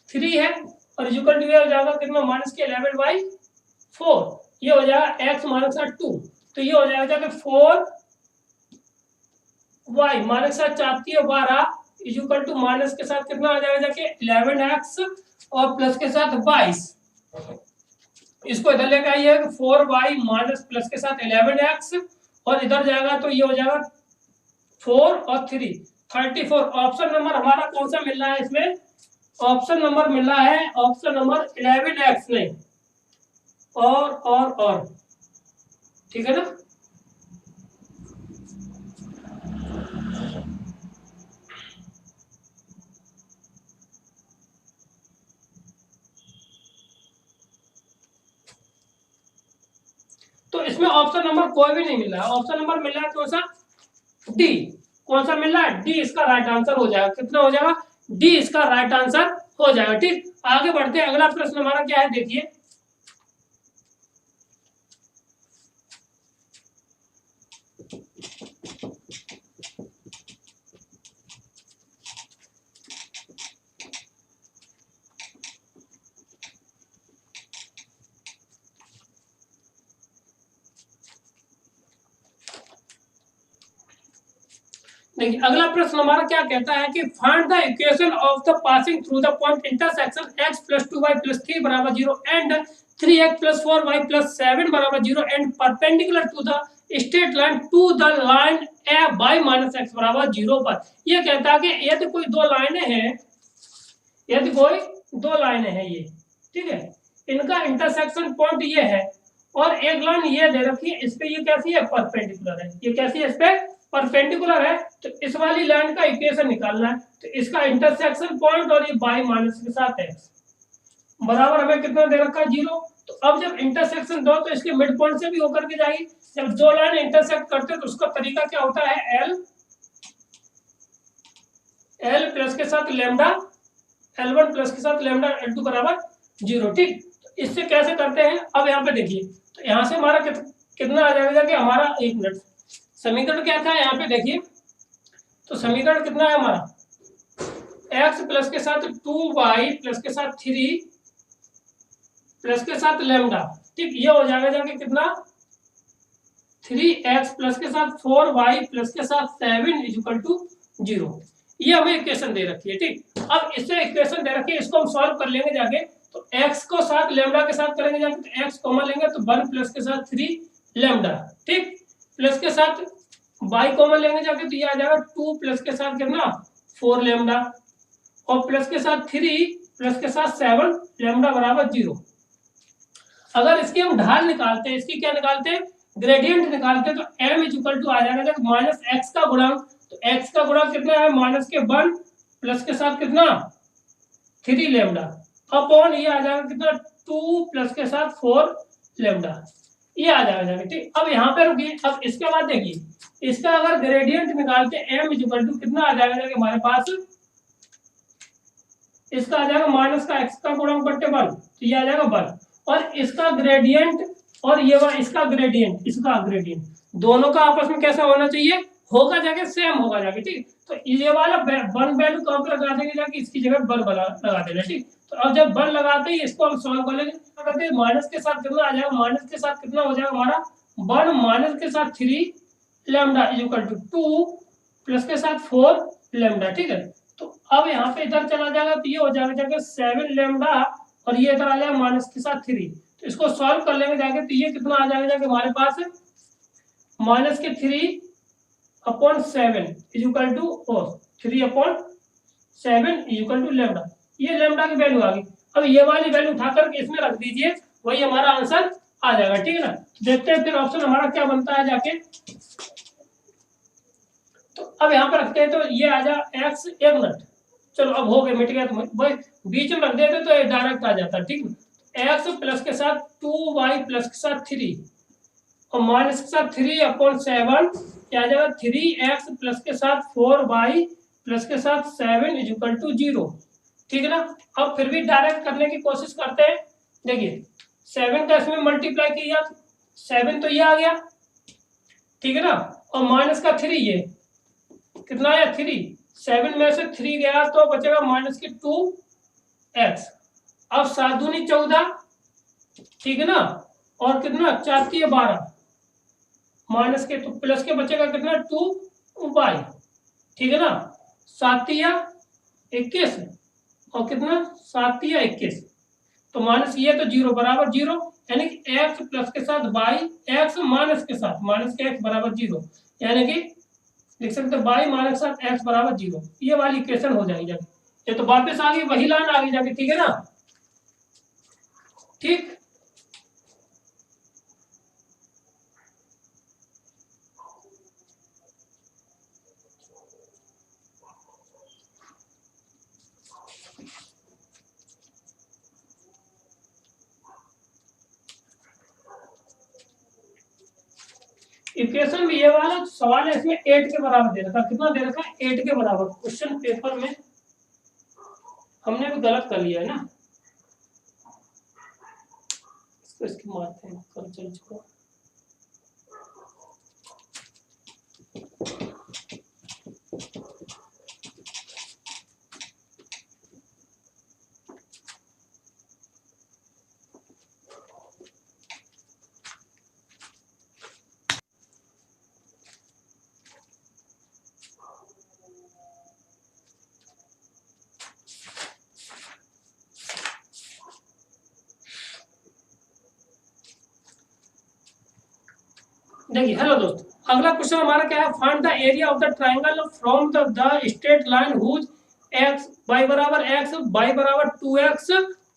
3 है और इक्वल टू ये हो जाएगा कितना, माइनस के 11/4, ये हो जाएगा x माइनस के साथ 2, तो ये हो जाएगा जाके 4 y माइनस के साथ 4×12 इक्वल टू माइनस के साथ कितना आ जाएगा जाके 11x और प्लस के साथ 22। इसको इधर लेकर आइए, 4y माइनस प्लस के साथ 11x और इधर जाएगा तो ये हो जाएगा 4 और 3 34। ऑप्शन नंबर हमारा कौन सा मिल रहा है इसमें, ऑप्शन नंबर मिल रहा है, ऑप्शन नंबर 11x नहीं और ठीक है ना। तो इसमें ऑप्शन नंबर कोई भी नहीं मिल रहा है, ऑप्शन नंबर मिल रहा है कौन सा, डी। कौन सा मिल रहा है, डी इसका राइट आंसर हो जाएगा। कितना हो जाएगा, डी इसका राइट आंसर हो जाएगा। ठीक, आगे बढ़ते हैं, अगला प्रश्न हमारा क्या है, देखिए देखिए अगला प्रश्न हमारा क्या कहता है कि find the equation of the passing through the point intersection x + 2y + 3 = 0 and 3x + 4y + 7 = 0 and perpendicular to the straight line to the line y - x = 0 पर। यह कहता है कि यदि कोई दो लाइनें हैं, यदि कोई दो लाइनें हैं ये, ठीक है, इनका इंटरसेक्शन पॉइंट ये है और एक लाइन ये दे रखी है, इस पे ये कैसी है, परपेंडिकुलर है, ये कैसी है, इस पे परपेंडिकुलर है, तो इस वाली लाइन का इक्वेशन निकालना है। तो इसका इंटरसेक्शन पॉइंट और ये y माइनस के साथ x बराबर हमें कितना दे रखा है, 0। तो अब जब इंटरसेक्शन दो तो इसके मिड पॉइंट से भी होकर के जाएगी। जब दो लाइन इंटरसेक्ट करते हैं तो उसका तरीका क्या होता है, l प्लस के साथ लैम्डा l1 प्लस के साथ लैम्डा l2 बराबर 0। ठीक, तो इससे कैसे करते हैं, अब यहाँ पे देखिए, तो यहाँ से हमारा कितना आ जाएगा कि हमारा, एक मिनट, समीकरण क्या था यहाँ पे देखिए, तो समीकरण कितना है हमारा, x प्लस के साथ 2y प्लस के साथ 3 प्लस के साथ लैम्डा। ठीक, ये हो जाएगा जाके कितना, 3x प्लस के साथ 4y प्लस के साथ 7 = 0। ये हमें इक्वेशन दे रखी है। ठीक, अब इससे इक्वेशन दे रखी है, इसको हम सॉल्व कर लेंगे जाके। तो x को साथ लैम्डा के साथ करेंगे जाके, तो x कॉमन लेंगे तो 1 प्लस के साथ 3 लैम्डा, ठीक, प्लस के साथ बाई कॉमन लेंगे जाके तो ये आ जाएगा 2 प्लस के साथ कितना 4 लेमडा, और प्लस के साथ 3 प्लस के साथ 7 लेमडा बराबर 0। अगर इसकी हम ढाल निकालते हैं, इसकी क्या निकालते हैं, ग्रेडियंट निकालते हैं, तो m इज इक्वल टू आ जाएगा माइनस एक्स का गुणांक, तो x का गुणांक कितना है माइनस के 1 प्लस के साथ कितना 3 लेमडा अपॉन ये आ जाएगा कितना 2 प्लस के साथ 4 लेमडा, ये आ जाएगा ठीक। अब यहाँ पे रुकिए, अब इसके बाद देखिए इसका अगर ग्रेडियंट निकालते हैं m इज इक्वल टू कितना आ जाएगा हमारे पास, इसका आ जाएगा माइनस का x का गुणांक बट्टे 1, तो ये आ जाएगा 1, और इसका ग्रेडियंट और ये इसका ग्रेडियंट दोनों का आपस में कैसा होना चाहिए, होगा जाके सेम होगा जाके ठीक। तो ये वाला 1 वैल्यू कहाँ पे लगा देंगे जाके, इसकी जगह 1 लगा देना ठीक। तो अब जब 1 लगाते ही इसको हम सॉल्व कर लेंगे, करते हैं माइनस के साथ कितना आ जाएगा, माइनस के साथ कितना हो जाएगा हमारा 1 माइनस के साथ 3 lambda is equal to 2 plus के साथ 4 लेमडा ठीक है। तो अब यहाँ पे इधर चला जाएगा तो ये हो जाएगा जाके 7 लेमडा, और ये इधर आ जाएगा माइनस के साथ 3, तो इसको सॉल्व कर लेंगे जाके तो ये कितना आ जाएगा जाके हमारे पास माइनस के 3 upon 7 is equal to 3 upon 7 is equal to lambda, ये लेमडा की वैल्यू आ गई। अब ये वाली वैल्यू उठा करके इसमें रख दीजिए, वही हमारा आंसर आ जाएगा ठीक है ना। देखते हैं फिर ऑप्शन हमारा क्या बनता है जाके, तो अब यहाँ पर रखते हैं तो ये आ जाए एक्स 1 मिनट, चलो अब हो गया मिट गया, तो भाई बीच में रख देते तो ये डायरेक्ट आ जाता ठीक है। एक्स प्लस के साथ 2y प्लस के साथ 3 और माइनस के साथ 3 अपॉन 7 क्या आ जाएगा 3x प्लस के साथ 4y प्लस के साथ 7 इज इक्वल टू 0 ठीक है ना। अब फिर भी डायरेक्ट करने की कोशिश करते हैं, देखिए 7 का इसमें मल्टीप्लाई किया 7 तो ये आ गया ठीक है ना, और माइनस का 3 ये कितना है 3, 7 में से 3 गया तो बचेगा माइनस के 2x, अब 7 दूनी 14 ठीक है ना, और कितना 4 की 12 माइनस के, तो प्लस के बचेगा कितना 2y ठीक है ना, 7 या 21 और कितना 7 या 21, तो माइनस ये तो 0 बराबर 0, यानी कि x प्लस के साथ y x माइनस के साथ माइनस के x बराबर 0, यानी कि लिख सकते हैं y माइनस के साथ x बराबर 0, ये वाली इक्वेशन हो जाएगी जाके, ये तो वापस आ गई वही लाइन आ गई जाके ठीक है ना ठीक। इक्वेशन में ये वाला सवाल है, इसमें 8 के बराबर दे रखा, कितना दे रखा है 8 के बराबर, क्वेश्चन पेपर में हमने भी गलत कर लिया है ना, इसको मारते हैं कल चल चुका। देखिए हेलो दोस्त, अगला क्वेश्चन हमारा क्या है, find the area of the triangle from the straight line whose x y बराबर x y बराबर 2x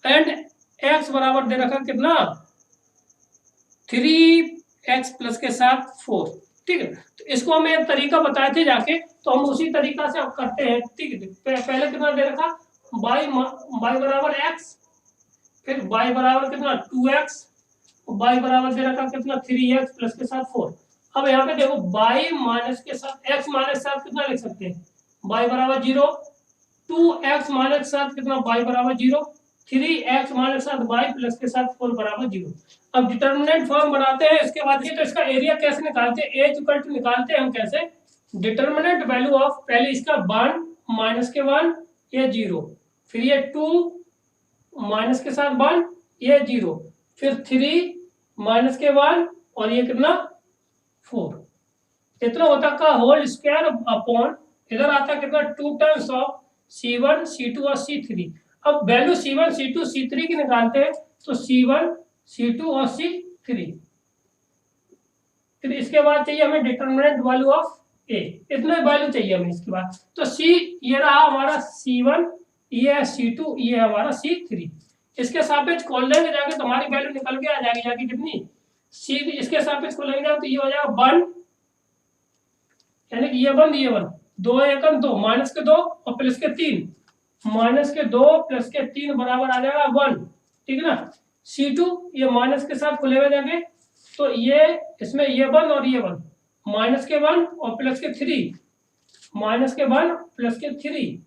एंड x बराबर दे रखा कितना 3x प्लस के साथ 4 ठीक है। तो इसको हम एक तरीका बताए थे जाके, तो हम उसी तरीका से अब करते हैं ठीक है। पहले कितना दे रखा y बराबर x, फिर y बराबर कितना 2x, y बराबर दे रखा कितना 3x प्लस के साथ 4। अब यहाँ पे देखो y माइनस के साथ x माइनस के साथ कितना लिख सकते हैं y बराबर 0, 2x माइनस के साथ कितना y बराबर 0, 3x माइनस के साथ y प्लस के साथ 4 बराबर 0। अब डिटर्मिनेंट फॉर्म बनाते हैं, इसके बाद ये तो इसका एरिया कैसे निकालते हैं, a इक्वल टू निकालते हैं हम कैसे, डिटर्मिनेंट वैल्यू ऑफ पहले इसका 1 माइनस के 1 ये 0, फिर ये 2 माइनस के साथ 1 ये 0, फिर 3 माइनस के 1 और ये कितना 4, इतना होता का होल स्क्वायर अपॉन इधर आता कितना 2 टाइम्स ऑफ C1 C2 और C3। अब वैल्यू C1 C2 C3 की निकालते हैं, तो C1 C2 और C3 फिर इसके बाद चाहिए हमें डिटरमिनेंट वैल्यू ऑफ ए, इतना वैल्यू चाहिए हमें इसके बाद। तो सी ये रहा हमारा C1, ये है C2, ये है हमारा C3। इसके सापेक्ष खोल देंगे जाके तो हमारी वैल्यू निकल के आ जाएगी जाके कितनी, सी इसके सापेक्ष खोलेंगे जाके तो ये हो जाएगा 1, यानी कि ये 1 2 एकम 2 माइनस के 2 और प्लस के 3, माइनस के 2 प्लस के 3 बराबर आ जाएगा 1, ठीक है ना। C2 ये माइनस के साथ खुलेगा जाके तो ये इसमें ये 1 और ये 1, माइनस के 1 और प्लस के 3, माइनस के 1 प्लस के 3।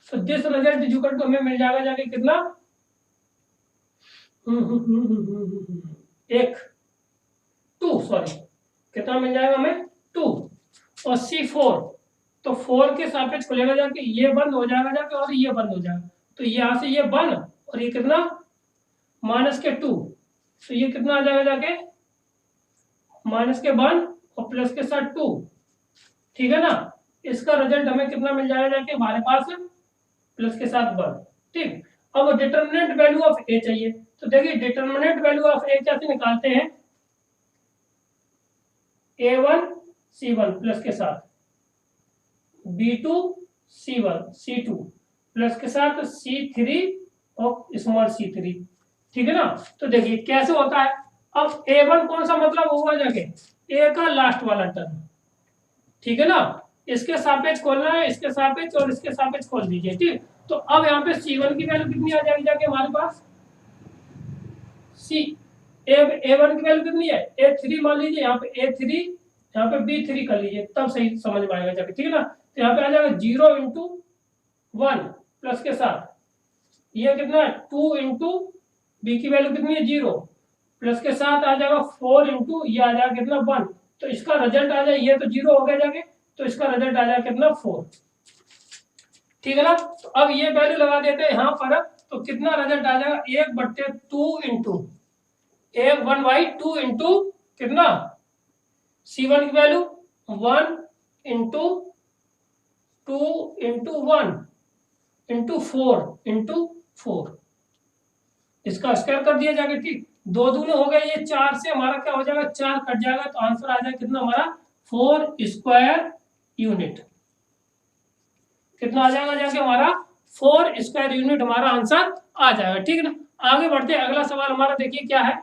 तो this result is equal to हमें मिल जाएगा जाके कितना, 2 सॉरी कितना मिल जाएगा हमें 2। और C4 तो 4 के सापेक्ष खुलेगा जाके ये बंद हो जाएगा जाके और ये बंद हो जाएगा, तो यहाँ से ये 1 और ये कितना माइनस के 2, तो ये कितना आ जाएगा जाके माइनस के 1 और प्लस के साथ 2, ठीक है ना। इसका रिजल्ट हमें कितना मिल जाएगा जाके हमारे पास प्लस के साथ 1, ठीक। अब डिटरमिनेंट वैल्यू ऑफ ए चाहिए, तो देखिए डिटरमिनेंट वैल्यू ऑफ ए कैसे निकालते हैं, A1 C1 प्लस के साथ B2 C1 C2 प्लस के साथ C3 और स्मॉल C3, ठीक है ना। तो देखिए कैसे होता है, अब A1 कौन सा मतलब होगा जाके ए का लास्ट वाला टर्म, ठीक है ना। इसके सापेक्ष खोलना है, इसके सापेक्ष और इसके सापेक्ष खोल दीजिए, ठीक। तो अब यहाँ पे C1 की वैल्यू कितनी आ जाएगी जाके हमारे पास, A1 की वैल्यू कितनी है A3 मान लीजिए, यहाँ पे A3 यहाँ पे B3 कर लीजिए तब सही समझ में आएगा जाके, ठीक है ना। तो यहाँ पे आ जाएगा 0 × 1 प्लस के साथ ये कितना है 2 × B की वैल्यू कितनी है 0 प्लस के साथ आ जाएगा 4 × ये आ जाएगा कितना 1, तो इसका रिजल्ट आ जाए, ये तो 0 हो गया जाके, तो इसका रिजल्ट आ जाएगा कितना 4, ठीक है ना। तो अब ये वैल्यू लगा देते हैं यहाँ पर, तो कितना रिजल्ट आ जाएगा 1/2 × 1/2 × कितना C1 की वैल्यू 1 × 2 × 1 × 4 × 4, इसका स्क्वायर कर दिया जाएगा, ठीक। 2 दूने हो गए, ये 4 से हमारा क्या हो जाएगा 4 कट जाएगा, तो आंसर आ जाएगा कितना हमारा 4 स्क्वायर यूनिट, कितना आ जाएगा जाके हमारा 4 स्क्वायर यूनिट हमारा आंसर आ जाएगा, ठीक है ना। आगे बढ़ते हैं, अगला सवाल हमारा देखिए क्या है,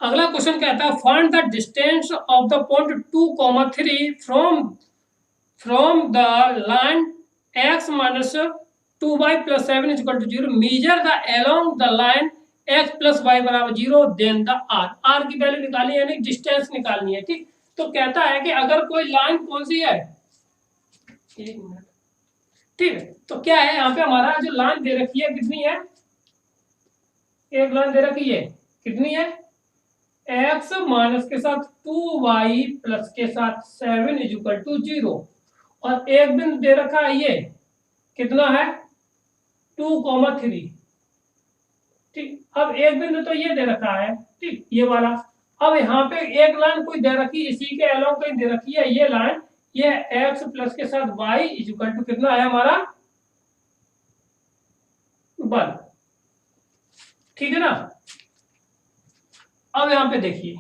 अगला क्वेश्चन कहता है find the distance of the point 2, 3 from the line x - 2y + 7 = 0, measure the along the line x + y = 0, then the r की वैल्यू निकालनी है, यानी डिस्टेंस निकालनी है, ठीक। तो कहता है कि अगर कोई लाइन कौन सी है, एक मिनट, ठीक है। तो क्या है यहाँ पे हमारा जो लाइन दे रखी है कितनी है, एक लाइन दे रखी है कितनी है x माइनस के साथ 2y प्लस के साथ 7 = 0, और एक बिंदु दे रखा है ये कितना है 2, 3, ठीक। अब एक बिंदु तो ये दे रखा है, ठीक, ये वाला। अब यहाँ पे एक लाइन कोई दे रखी, इसी के अलोंग कहीं दे रखी है ये लाइन, ये x प्लस के साथ y = कितना है हमारा 1, ठीक है ना। अब यहाँ पे देखिए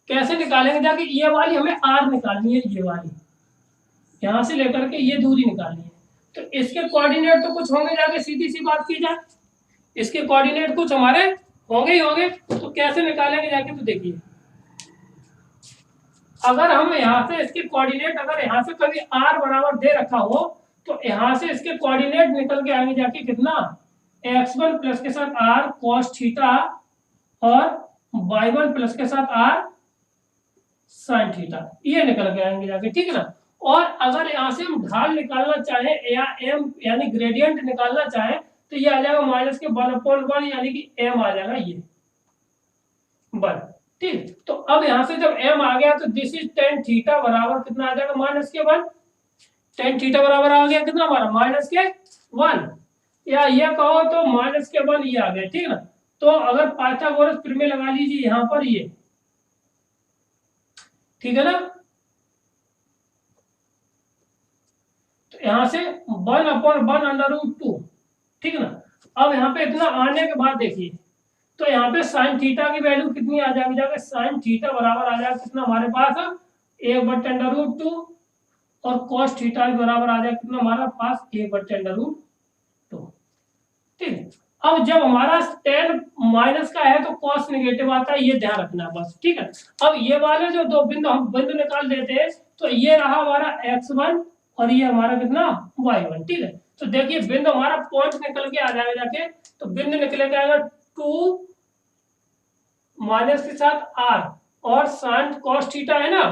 कैसे निकालेंगे जाके, ये वाली हमें r निकालनी है, ये वाली यहां से लेकर के ये दूरी निकालनी है, तो इसके कोऑर्डिनेट तो कुछ होंगे जाके, सीधी सी बात की जाए इसके कोऑर्डिनेट कुछ हमारे होंगे ही होंगे, तो कैसे निकालेंगे जाके, तो देखिए अगर हम यहाँ से इसके कोऑर्डिनेट, अगर यहाँ से कभी r बराबर दे रखा हो तो यहाँ से इसके कोऑर्डिनेट निकल के आएंगे जाके कितना x1 प्लस के साथ r cos थीटा और y1 प्लस के साथ r sin थीटा, ये निकल के आएंगे जाके, ठीक है ना। और अगर यहाँ से हम ढाल निकालना चाहें या एम यानी ग्रेडियंट निकालना चाहें तो ये आ जाएगा माइनस के 1/1 यानी कि एम आ जाएगा ये 1। ठीक, तो अब यहाँ से जब एम आ गया तो दिस इज टेन थीटा बराबर कितना आ जाएगा माइनस के 1। टेन थीटा बराबर आ गया कितना हमारा माइनस के 1, या ये कहो तो माइनस के 1 ये आ गया। ठीक है ना, तो अगर पाइथागोरस प्रमेय लगा लीजिए यहाँ पर ये, ठीक है ना, तो यहाँ से 1/1 √2। ठीक है ना, अब यहाँ पे इतना आने के बाद देखिए तो यहाँ पे साइन थीटा की वैल्यू कितनी आ जाएगी, जाके साइन थीटा बराबर आ जाएगा कितना हमारे पास 1/√2 और कॉस थीटा भी बराबर आ जाएगा कितना हमारा पास 1/√2। ठीक है, अब जब हमारा tan माइनस का है तो कॉस नेगेटिव आता है, ये ध्यान रखना बस। ठीक है, अब ये वाले जो दो बिंदु हम बिंदु निकाल देते हैं तो ये रहा हमारा x1 और ये हमारा कितना y1। ठीक है, तो देखिए बिंदु हमारा पॉइंट निकल के आ जाएगा जाके, तो बिंदु निकल के आएगा 2 माइनस के साथ r और साइन कॉस थीटा है ना,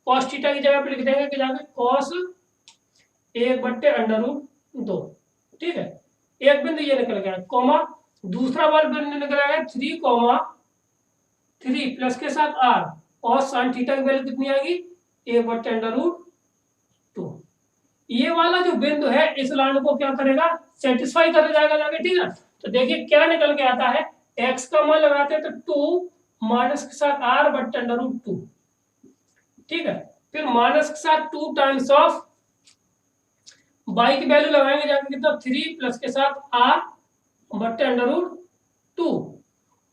कॉस थीटा की जगह पे लिख देंगे कि जाके कॉस 1/√2। ठीक है, एक बिंदु ये निकल गया कॉमा, दूसरा वाला बिंदु निकल गया 3, प्लस के साथ r और साइन थीटा की वैल्यू कितनी आएगी 1/√2। ये वाला जो बिंदु है इस लाइन को क्या करेगा सेटिस्फाई कर जाएगा जाके। ठीक है, तो देखिए क्या निकल के आता है, x का मान लगाते हैं तो 2 माइनस के साथ r/√2। ठीक है, फिर माइनस के साथ 2 टाइम्स ऑफ y की वैल्यू लगाएंगे जाके कितना 3 प्लस के साथ r/√2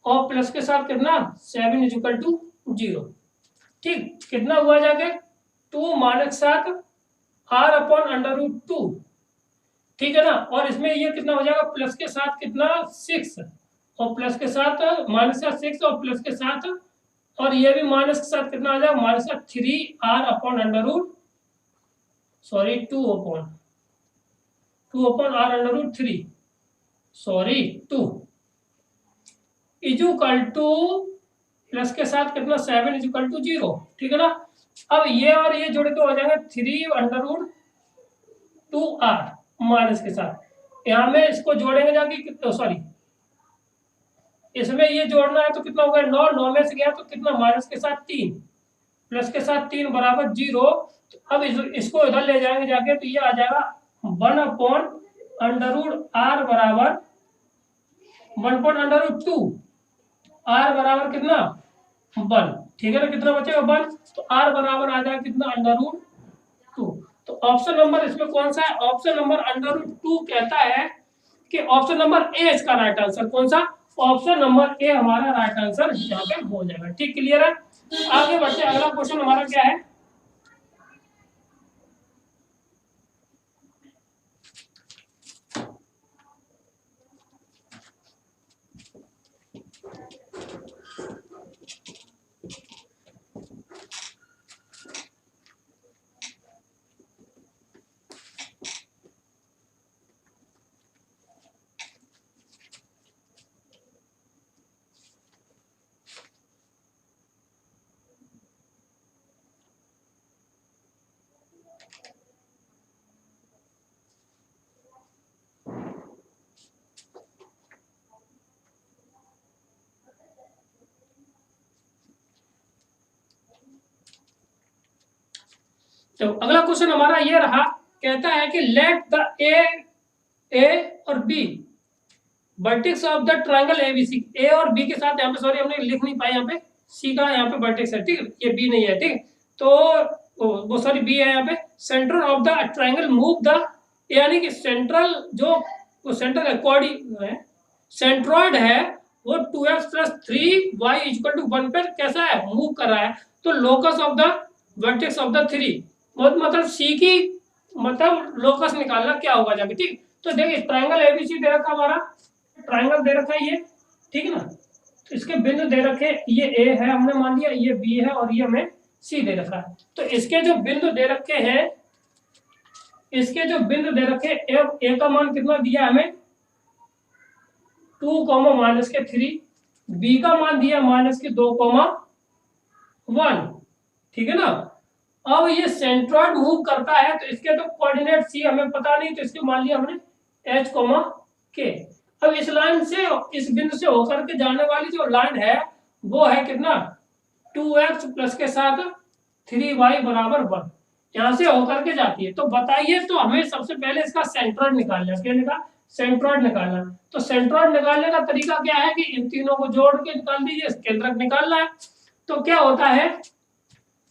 और प्लस के साथ कितना 7 = 0। ठीक, कितना हुआ जाके 2 माइनस के साथ r/√2। ठीक है ना, और इसमें ये कितना हो जाएगा प्लस के साथ कितना 6 और प्लस के साथ माइनस का 6 और प्लस के साथ, और ये भी माइनस के साथ कितना आ जाएगा माइनस का 2 इजुकल टू प्लस के साथ कितना 7 = 0। ठीक है ना, अब ये और ये जुड़ के हो जाएंगे 3/√2r माइनस के साथ, यहाँ में इसको जोड़ेंगे जाके कितना इसमें ये जोड़ना है तो कितना होगा 9 में से गया तो कितना माइनस के साथ 3 प्लस के साथ 3 बराबर 0। तो अब इसको इधर ले जाएंगे जाके तो ये आ जाएगा 1/√r बराबर 1/√2, r बराबर कितना 1। ठीक है ना, कितना बचेगा 1, तो r बराबर आ जाएगा कितना √2। तो ऑप्शन नंबर इसमें कौन सा है, ऑप्शन नंबर √2 कहता है कि ऑप्शन नंबर ए इसका राइट आंसर। कौन सा, ऑप्शन नंबर ए हमारा राइट आंसर यहाँ पे हो जाएगा। ठीक, क्लियर है, आगे बढ़ते अगला क्वेश्चन हमारा क्या है। तो अगला क्वेश्चन हमारा ये रहा, कहता है कि लेट द ए और B vertex of the triangle ABC. A और बी के साथ यहाँ पे सॉरी हमने लिख नहीं पाया, यहाँ पे सी का यहाँ पे वर्टेक्स है। ठीक है, ये बी नहीं है। ठीक, तो वो सॉरी बी है यहाँ पे। Centre of the triangle move the, यानी कि सेंट्रल जो सेंट्रल कोऑर्डी सेंट्रॉइड है वो 2x + 3y = 1 पर कैसा है मूव कर रहा है। तो locus of the vertex of the 3 मतलब सी की मतलब लोकस निकालना क्या होगा जाके। ठीक, तो देखिए ट्रायंगल एबीसी दे रखा हमारा, ट्रायंगल दे रखा है ये। ठीक है ना, तो इसके बिंदु दे रखे, ये ए है हमने मान लिया, ये बी है और ये हमें सी दे रखा है। तो इसके जो बिंदु दे रखे हैं, इसके जो बिंदु दे रखे ए का मान कितना दिया हमें 2, -3, बी का मान दिया -2, 1। ठीक है ना, अब ये सेंट्रॉइड मूव करता है तो इसके तो कोऑर्डिनेट सी हमें पता नहीं, तो इसके मान लिया हमने एच कोमा के। अब इस लाइन से इस बिंदु से होकर के जाने वाली जो लाइन है वो है कितना 2x प्लस के साथ 3y बराबर 1, यहां से होकर के जाती है। तो बताइए, तो हमें सबसे पहले इसका सेंट्रॉइड निकालना है। क्या निकाल सेंट्रॉइड निकालना। तो सेंट्रॉइड निकालने का तरीका क्या है कि इन तीनों को जोड़ के निकाल दीजिए, केंद्रक निकालना है। तो क्या होता है,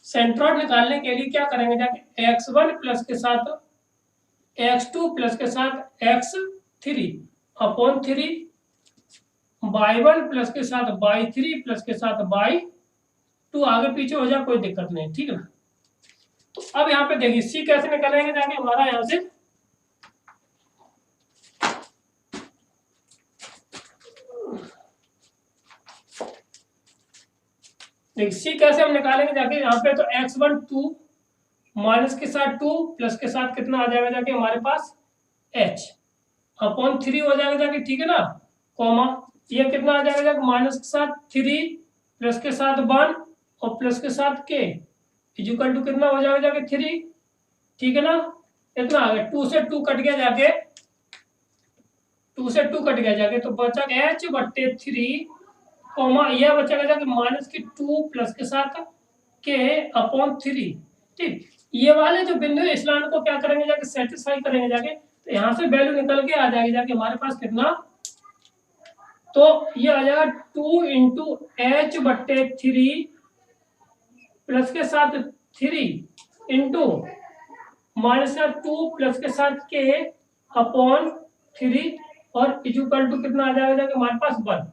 सेंट्रॉइड निकालने के लिए क्या करेंगे, जाके x1 प्लस के साथ x2 प्लस के साथ x3 अपॉन 3, y1 प्लस के साथ y3 प्लस के साथ y2, आगे पीछे हो जाए कोई दिक्कत नहीं, ठीक है ना। तो अब यहाँ पे देखिए सी कैसे निकालेंगे, जाके हमारा यहाँ से देखिए सी कैसे हम निकालेंगे, जाके यहाँ पे तो x1 2 माइनस के साथ 2 प्लस के साथ कितना आ जाएगा, जाके हमारे पास h अपॉन 3 हो जाएगा जाके, ठीक है ना, कॉमा ये कितना आ जाएगा जाके माइनस के साथ 3 प्लस के साथ 1 और प्लस के साथ k इक्वल टू कितना हो जाएगा जाके 3, ठीक है ना। इतना आ गया, 2 से 2 कट गया जाके, 2 से 2 कट गया जाके, तो बचा h बट्टे 3 कॉमा यह बचेगा जाके माइनस की 2 प्लस के साथ k अपॉन 3, ठीक। ये वाले जो बिंदु है इस लाइन को क्या करेंगे जाके सेटिस्फाई करेंगे जाके, तो यहाँ से वैल्यू निकल के आ जाएगी जाके हमारे पास कितना, तो ये आ जाएगा 2 इंटू एच बट्टे 3 प्लस के साथ 3 इंटू माइनस का 2 प्लस के साथ के अपॉन 3 और इक्वल टू कितना आ जाएगा जाके हमारे पास 1,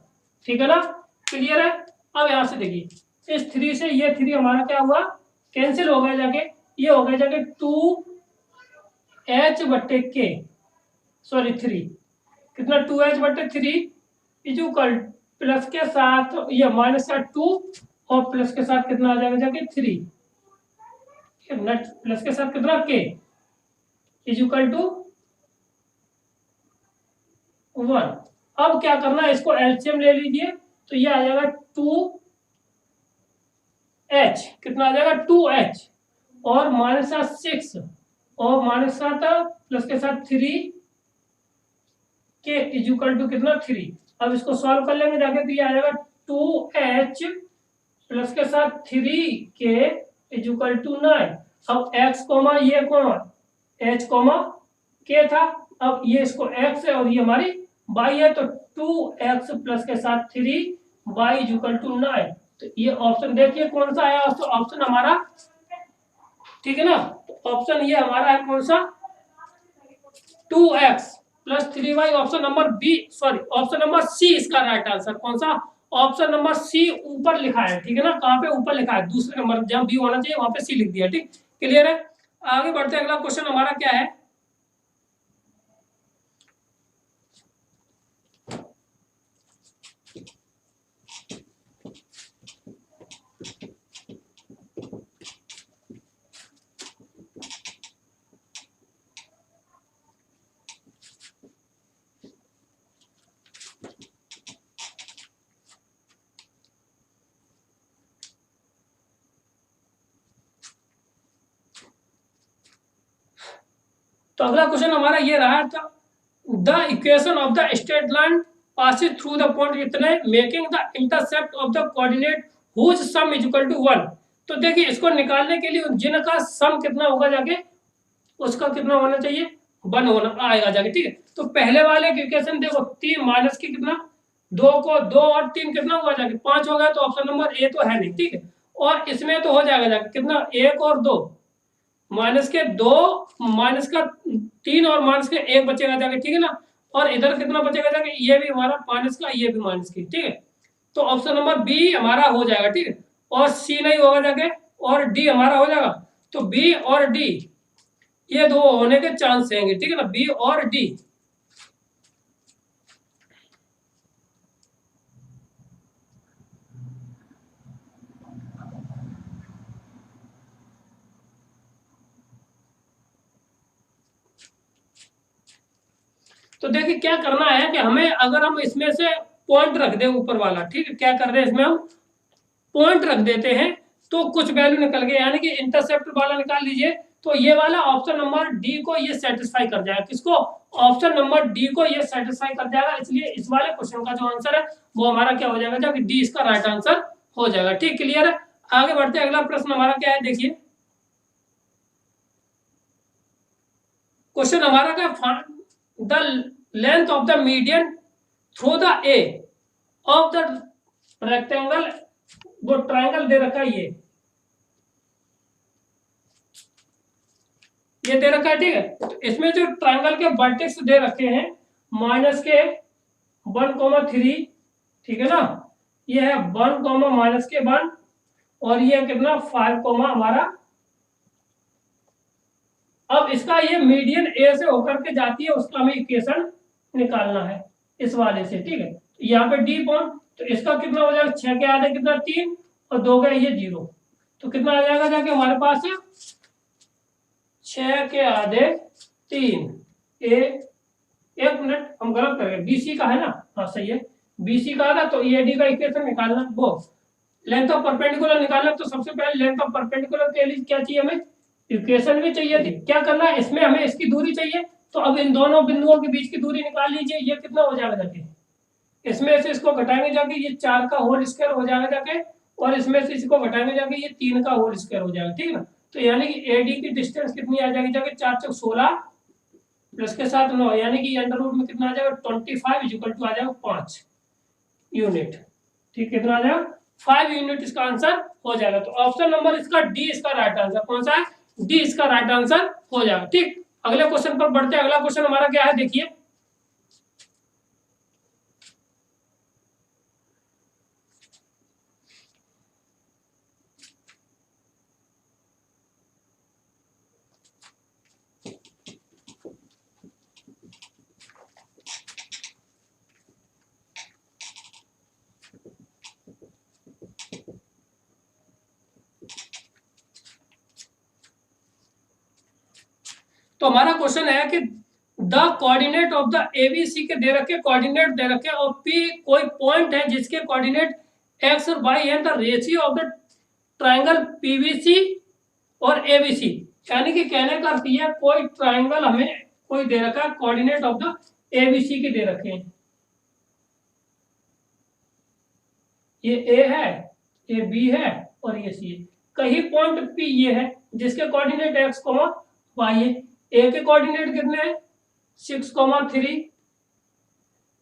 ठीक है ना, क्लियर है। अब यहाँ से देखिए इस 3 से ये 3 हमारा क्या हुआ, कैंसिल हो गया जाके, ये हो गया जाके 2h बट्टे के, सॉरी 3 कितना 2h बट्टे 3 इक्वल प्लस के साथ ये माइनस का 2 और प्लस के साथ कितना आ जाएगा जाके 3, प्लस के साथ कितना के इक्वल टू 1। अब क्या करना है, इसको एलसीएम ले लीजिए, तो ये आ जाएगा 2h कितना आ जाएगा 2h और माइनस का 6 और माइनस का प्लस के साथ 3 के इक्वल टू कितना 3। अब इसको सॉल्व कर लेंगे जाके, तो ये आ जाएगा 2h प्लस के साथ 3 के इक्वल टू 9। अब x कोमा ये कोमा h कोमा k था, अब ये इसको x है और ये हमारी y है, तो 2x प्लस के साथ 3y इक्वल टू 9। तो ये ऑप्शन देखिए कौन सा आया, तो ऑप्शन हमारा, ठीक है ना, तो ऑप्शन ये हमारा है कौन सा 2x plus 3y, option number B, sorry option number C इसका राइट आंसर। कौन सा, ऑप्शन नंबर सी ऊपर लिखा है, ठीक है ना, कहाँ पे ऊपर लिखा है, दूसरे नंबर जहां बी होना चाहिए वहां पे सी लिख दिया, ठीक, क्लियर है। आगे बढ़ते हैं, अगला क्वेश्चन हमारा क्या है, तो अगला क्वेश्चन हमारा ये रहा था, the equation of the straight line passing through the point इतने making the intercept of the coordinate whose sum is equal to 1। तो देखिए इसको निकालने के लिए जिनका सम कितना होगा जाके, उसका कितना होना चाहिए 1 होना आएगा जाके, ठीक है। तो पहले वाले इक्वेशन देखो 3 माइनस की कितना 2 को 2 और 3 कितना हुआ जाके 5 हो गया, तो ऑप्शन नंबर ए तो है नहीं, ठीक है। और इसमें तो हो जाएगा जाके कितना 1 और 2 माइनस के 2 माइनस का 3 और माइनस के 1 बचेगा जाके, ठीक है ना। और इधर कितना बचेगा जाके, ये भी हमारा माइनस का, ये भी माइनस की, ठीक है। तो ऑप्शन नंबर बी हमारा हो जाएगा, ठीक है। और सी नहीं होगा जाके, और डी हमारा हो जाएगा। तो बी और डी ये दो होने के चांस रहेंगे, ठीक है ना, बी और डी। तो देखिए क्या करना है कि हमें, अगर हम इसमें से पॉइंट रख दें ऊपर वाला, ठीक है, क्या कर रहे हैं इसमें हम पॉइंट रख देते हैं, तो कुछ वैल्यू निकल गए, यानी कि इंटरसेप्ट वाला निकाल लीजिए। तो ये वाला ऑप्शन नंबर डी को ये सेटिस्फाई कर जाएगा, किसको, ऑप्शन नंबर डी को ये सेटिस्फाई कर जाएगा। इसलिए इस वाले क्वेश्चन का जो आंसर है वो हमारा क्या हो जाएगा, जब डी इसका राइट आंसर हो जाएगा। ठीक, क्लियर है। आगे बढ़ते हैं, अगला प्रश्न हमारा क्या है, देखिए क्वेश्चन हमारा क्या, the length of the median through the A of the rectangle, वो ट्राइंगल दे रखा है, ये दे रखा है, ठीक है। तो इसमें जो ट्राइंगल के वर्टेक्स दे रखे हैं माइनस के 1,3, ठीक है ना, ये है 1, माइनस के 1, और ये कितना 5, हमारा। अब इसका ये मीडियन ए से होकर के जाती है, उसका हमें इक्वेशन निकालना है इस वाले से, ठीक है। यहाँ पे डी पॉइंट, तो इसका कितना हो जाएगा, 6 के आधे कितना 3, और 2 का ये 0, तो कितना आ जाएगा जाके हमारे पास है 6 के आधे 3 ए, एक मिनट हम गलत कर गए, बीसी का है ना, हाँ सही है, बीसी का था, तो ए डी का इक्वेशन निकालना, वो लेंथ ऑफ परपेंडिकुलर निकालना। तो सबसे पहले लेंथ ऑफ परपेंडिकुलर के लिए क्या चाहिए हमें, इक्वेशन भी चाहिए थी। क्या करना है, इसमें हमें इसकी दूरी चाहिए, तो अब इन दोनों बिंदुओं के बीच की दूरी निकाल लीजिए। ये कितना हो जाएगा जाके, इसमें से इसको घटाएंगे जाके ये 4 का होल स्क्वायर हो जाएगा जाके, और इसमें से इसको घटाएंगे जाके ये 3 का होल स्क्वायर हो जाएगा, ठीक है ना। तो यानी कि एडी की डिस्टेंस कितनी आ जाएगी जाके, 4 चौक 16 प्लस के साथ 9, यानी कि अंडर रूट में कितना आ जाएगा 25 इक्वल टू आ जाएगा 5 यूनिट, ठीक, कितना आ जाएगा 5 यूनिट, इसका आंसर हो जाएगा। तो ऑप्शन नंबर इसका डी इसका राइट आंसर कौन सा है, डी इसका राइट आंसर हो जाएगा। ठीक, अगले क्वेश्चन पर बढ़ते हैं। अगला क्वेश्चन हमारा क्या है, देखिए तो हमारा क्वेश्चन है कि the coordinate of the ABC के दे रखे कोऑर्डिनेट दे रखे, और पी कोई पॉइंट है जिसके कोऑर्डिनेट एक्स और वाई है, the ratio of the triangle PVC और एबीसी, यानी कि कहने का अर्थ यह कोई ट्राइंगल हमें कोई दे रखा है, कोऑर्डिनेट ऑफ द एबीसी के दे रखे हैं, ये ए है, ये बी है, और ये सी है। कहीं पॉइंट पी ये है जिसके कोऑर्डिनेट एक्स वाई है, ए के कोऑर्डिनेट कितने हैं 6,3,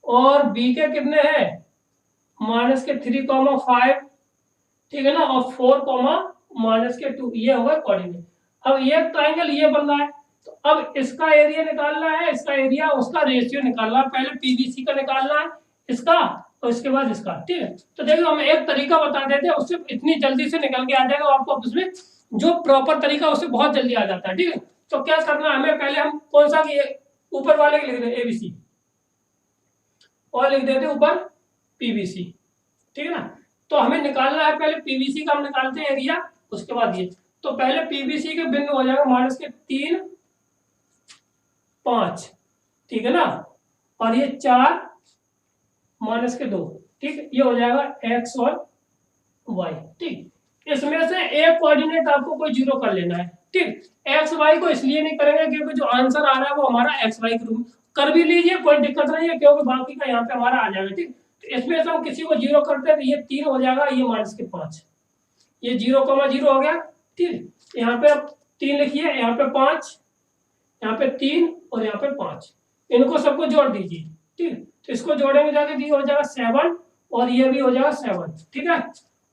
और बी के कितने हैं माइनस के 3,5, ठीक है ना, और 4, माइनस के 2, ये होगा कोऑर्डिनेट। अब ये ट्राइंगल ये बन रहा है, तो अब इसका एरिया निकालना है, इसका एरिया उसका रेशियो निकालना है, पहले पीवीसी का निकालना है इसका, और इसके बाद इसका, ठीक है। तो देखो हम एक तरीका बता देते हैं, उससे इतनी जल्दी से निकल के आ जाएगा, आपको उसमें जो प्रॉपर तरीका उससे बहुत जल्दी आ जाता है, ठीक है। तो क्या करना है हमें, पहले हम कौन सा ऊपर वाले के लिख दें एबीसी, और लिख देते ऊपर पीवीसी, ठीक है ना। तो हमें निकालना है पहले पीवीसी का, हम निकालते हैं एरिया, उसके बाद ये। तो पहले पीवीसी के बिंदु हो जाएगा माइनस के 3, 5, ठीक है ना, और ये 4 माइनस के 2, ठीक, ये हो जाएगा एक्स और वाई, ठीक। इसमें से एक कोऑर्डिनेट आपको कोई 0 कर लेना है, ठीक। एक्स वाई को इसलिए नहीं करेंगे क्योंकि जो आंसर आ रहा है वो हमारा एक्स वाई के रूप में, कर भी लीजिए कोई दिक्कत नहीं है, क्योंकि बाकी का यहाँ पे हमारा आ जाएगा, ठीक। तो इसमें से हम किसी को 0 करते हैं तो ये 3 हो जाएगा, ये माइनस के 5, ये 0,0 हो गया, ठीक। यहाँ पे आप 3 लिखिए, यहाँ पे 5, यहाँ पे 3, और यहाँ पे 5, इनको सबको जोड़ दीजिए, ठीक। तो इसको जोड़ेंगे जाके ये हो जाएगा 7, और ये भी हो जाएगा 7, ठीक है,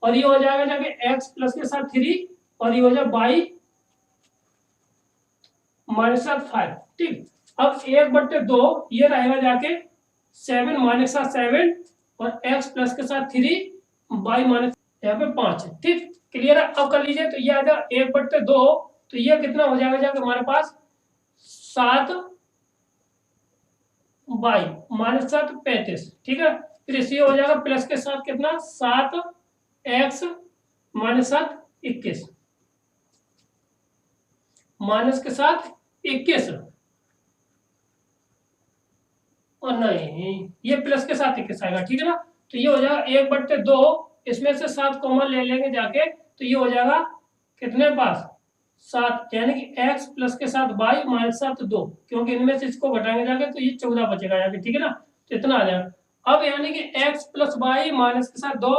और ये हो जाएगा जाके x प्लस के साथ 3, और ये हो जाएगा y माइनस 5, ठीक। अब 1/2 ये रहेगा जाके 7 माइनस 7, और x प्लस के साथ 3, y माइनस यहाँ पे 5 है, ठीक, क्लियर है। अब कर लीजिए, तो ये आ जाएगा 1/2, तो ये कितना हो जाएगा जाके हमारे पास 7 y माइनस 7 35, ठीक है। फिर इसे हो जाएगा प्लस के साथ कितना 7x माइनस 7 21, माइनस के साथ 21, और नहीं ये प्लस के साथ 21 आएगा, ठीक है ना। तो ये हो जाएगा 1/2, इसमें से 7 कॉमन ले लेंगे जाके, तो ये हो जाएगा कितने पास 7, यानी कि x प्लस के साथ y माइनस 7 2, क्योंकि इनमें से इसको घटाएंगे जाके तो ये 14 बचेगा यहाँ पे, ठीक है ना। तो इतना आ जाएगा। अब यानी कि x प्लस वाई माइनस के साथ 2,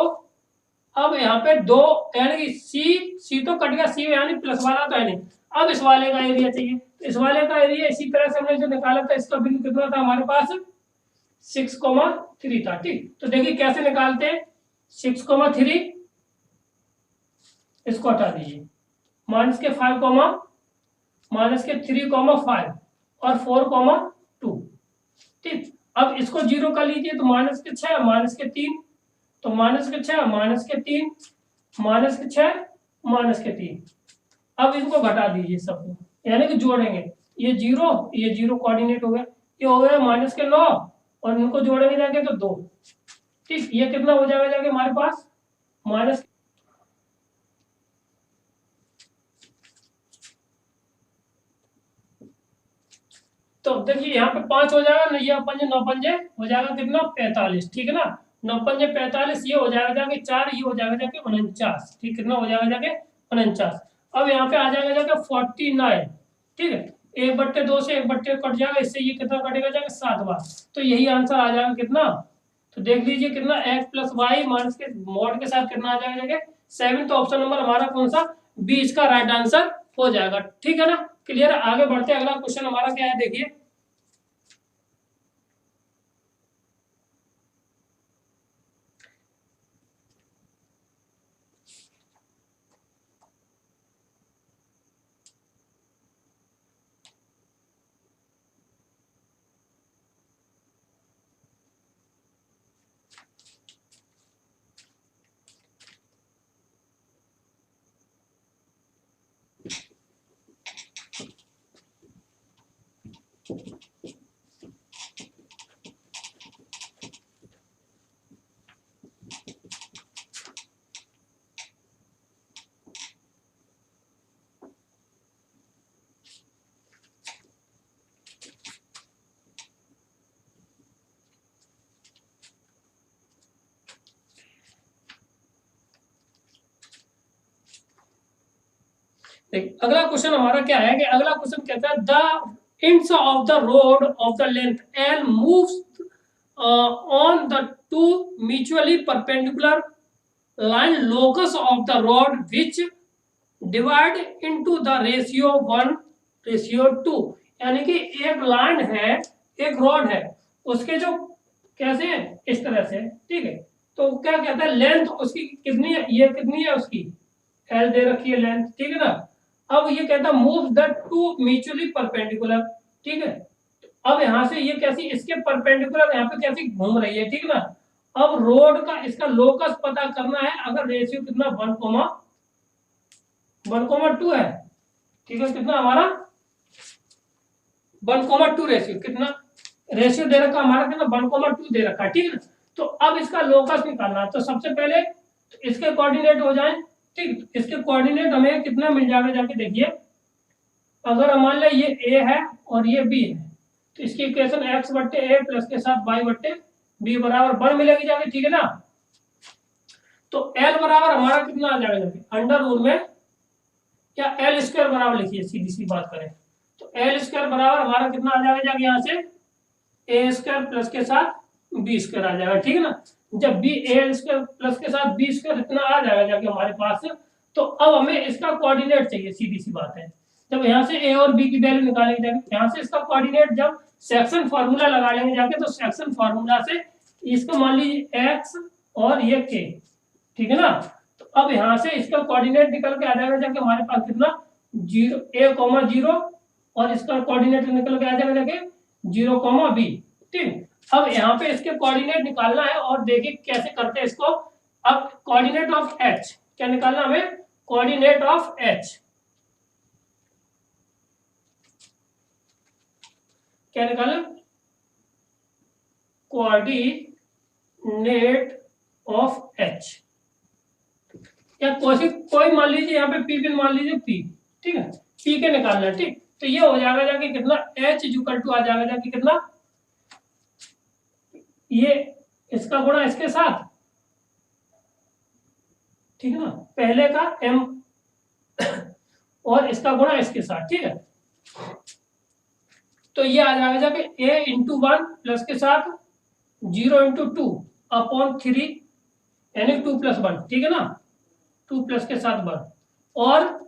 अब यहाँ पे 2 यानी कि सी तो कट गया, सी यानी प्लस वाला तो है नहीं। अब इस वाले का एरिया चाहिए, तो इस वाले का एरिया इसी तरह से हमने जो निकाला था, इसका बिंदु कितना था हमारे पास 6,3 था, ठीक। तो देखिए कैसे निकालते हैं, 6,3 इसको हटा दीजिए, माइनस के 5, माइनस के 3,5 और 4,2, ठीक। अब इसको 0 कर लीजिए, तो माइनस के 6 माइनस के 3, तो माइनस के 6 माइनस के 3 माइनस के 6 माइनस के 3। अब इनको घटा दीजिए सबको, यानी कि जोड़ेंगे, ये 0 कोऑर्डिनेट हो गया, ये हो गया माइनस के 9 और इनको जोड़ेंगे जाके तो 2, ठीक। ये कितना हो जाएगा जाके हमारे पास माइनस, तो देखिए यहाँ पे 5 हो जाएगा, ये 5 9 पंजे हो जाएगा कितना 45, ठीक है ना। 9 पंजे 45, ये हो जाएगा जाके 4, ये हो जाएगा जाके 49, ठीक। कितना हो जाएगा जाके 49। अब यहाँ पे आ जाएगा जाके 49, ठीक है। 1/2 से 1/2 कट जाएगा, इससे ये कितना कटेगा जाके 7 बार, तो यही आंसर आ जाएगा कितना। तो देख लीजिए कितना x प्लस वाई माइनस के मॉड के साथ कितना आ जाएगा जाके 7। तो ऑप्शन नंबर हमारा कौन सा, बी इसका राइट आंसर हो जाएगा, ठीक है ना। क्लियर, आगे बढ़ते हैं। अगला क्वेश्चन हमारा क्या है, देखिए। अगला क्वेश्चन हमारा क्या है कि अगला क्वेश्चन कहता है the ends of the road of the length L moves on the two mutually perpendicular line locus of the road which divide into the ratio 1:2, यानी कि एक लाइन है, एक रोड है, उसके जो कैसे है इस तरह से, ठीक है। तो क्या कहता है लेंथ उसकी कितनी है, ये कितनी है उसकी एल दे रखी है लेंथ, ठीक है ना। अब ये कहता है move the two mutually perpendicular, ठीक है। अब यहां से ये कैसी इसके परपेंडिकुलर यहाँ पे कैसी घूम रही है, ठीक ना। अब रोड का इसका लोकस पता करना है, अगर रेशियो कितना 1,2 है, ठीक है। कितना हमारा 1,2 रेशियो, कितना रेशियो दे रखा हमारा, कितना 1,2 दे रखा है, ठीक है। तो अब इसका लोकस निकालना है, तो सबसे पहले इसके कोऑर्डिनेट हो जाएं, ठीक। इसके कोऑर्डिनेट हमें कितना मिल जाएगा जाके देखिए, अगर मान लें ये a है और ये b है, तो इसकी इक्वेशन x/a प्लस के साथ y/b बराबर 1 मिलेगी जाके, ठीक है ना। तो l बराबर हमारा कितना आ जाएगा जाके अंडर रूट में, या एल स्क्वायर बराबर लिखिए, सीधी सी बात करें तो एल स्क्वायर बराबर हमारा कितना आ जाएगा जाके यहाँ से ए स्क्वायर प्लस के साथ बी स्क्वायर आ जाएगा, ठीक है ना। जब बी ए स्क्वायर प्लस के साथ बी स्क्वायर इतना आ जाएगा जाके हमारे पास, तो अब हमें इसका कोऑर्डिनेट चाहिए, सीधी सी बात है। जब यहाँ से ए और बी की वैल्यू निकालेंगे जाके, यहाँ से इसका कोऑर्डिनेट जब सेक्शन फार्मूला लगा लेंगे जाके, तो सेक्शन फार्मूला से इसको मान लीजिए एक्स और ये के, ठीक है ना। तो अब यहाँ से इसका कोऑर्डिनेट निकल के आ जाएगा जाके हमारे पास कितना 0 और इसका कोऑर्डिनेट निकल के आ जाएगा जाके 0, ठीक। अब यहाँ पे इसके कोऑर्डिनेट निकालना है, और देखिए कैसे करते हैं इसको। अब कोऑर्डिनेट ऑफ एच क्या निकालना हमें, कोऑर्डिनेट ऑफ एच क्या निकालना, कोऑर्डिनेट ऑफ एच, या कोई मान लीजिए यहाँ पे पी मान लीजिए पी, ठीक है, पी के निकालना है, ठीक। तो ये हो जाएगा जाके कितना एच इक्वल टू आ जाएगा जाके कितना, ये इसका गुणा इसके साथ, ठीक है ना, पहले का m और इसका गुणा इसके साथ, ठीक है। तो ये आ जाएगा कि a इंटू 1 प्लस के साथ 0 इंटू 2 अपॉन 3 यानी 2 प्लस 1, ठीक है ना, 2 प्लस के साथ 1, और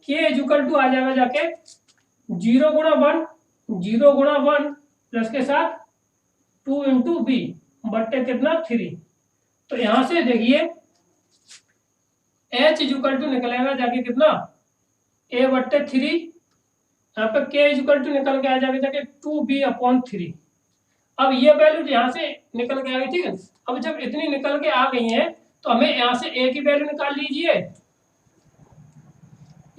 k इक्वल टू आ जाएगा जाके 0 गुणा 1 0 गुणा 1 प्लस के साथ 2 इंटू बी बट्टे कितना 3। तो यहां से देखिए h इक्वल टू निकलेगा जाके कितना a बट्टे 3, यहाँ पे k इक्वल टू निकल के आ जाएगा जाके 2b अपॉन 3। अब ये वैल्यू यहाँ से निकल के आ गई, ठीक है। अब जब इतनी निकल के आ गई है तो हमें यहाँ से a की वैल्यू निकाल लीजिए।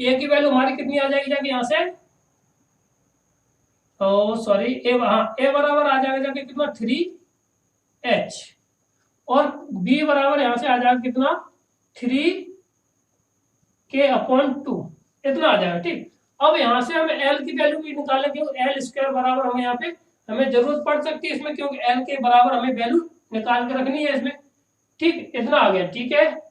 a की वैल्यू हमारी कितनी आ जाएगी जाके यहाँ से, ओ सॉरी a, हाँ a बराबर आ जाएगा जाके कितना 3h, और b बराबर यहाँ से आ जाएगा कितना 3k अपॉन 2, इतना आ जाएगा, ठीक। अब यहाँ से हमें l की वैल्यू भी निकालें, क्योंकि l स्क्वायर बराबर हमें यहाँ पे हमें जरूरत पड़ सकती है इसमें, क्योंकि l के बराबर हमें वैल्यू निकाल के रखनी है इसमें, ठीक। इतना आ गया, ठीक है।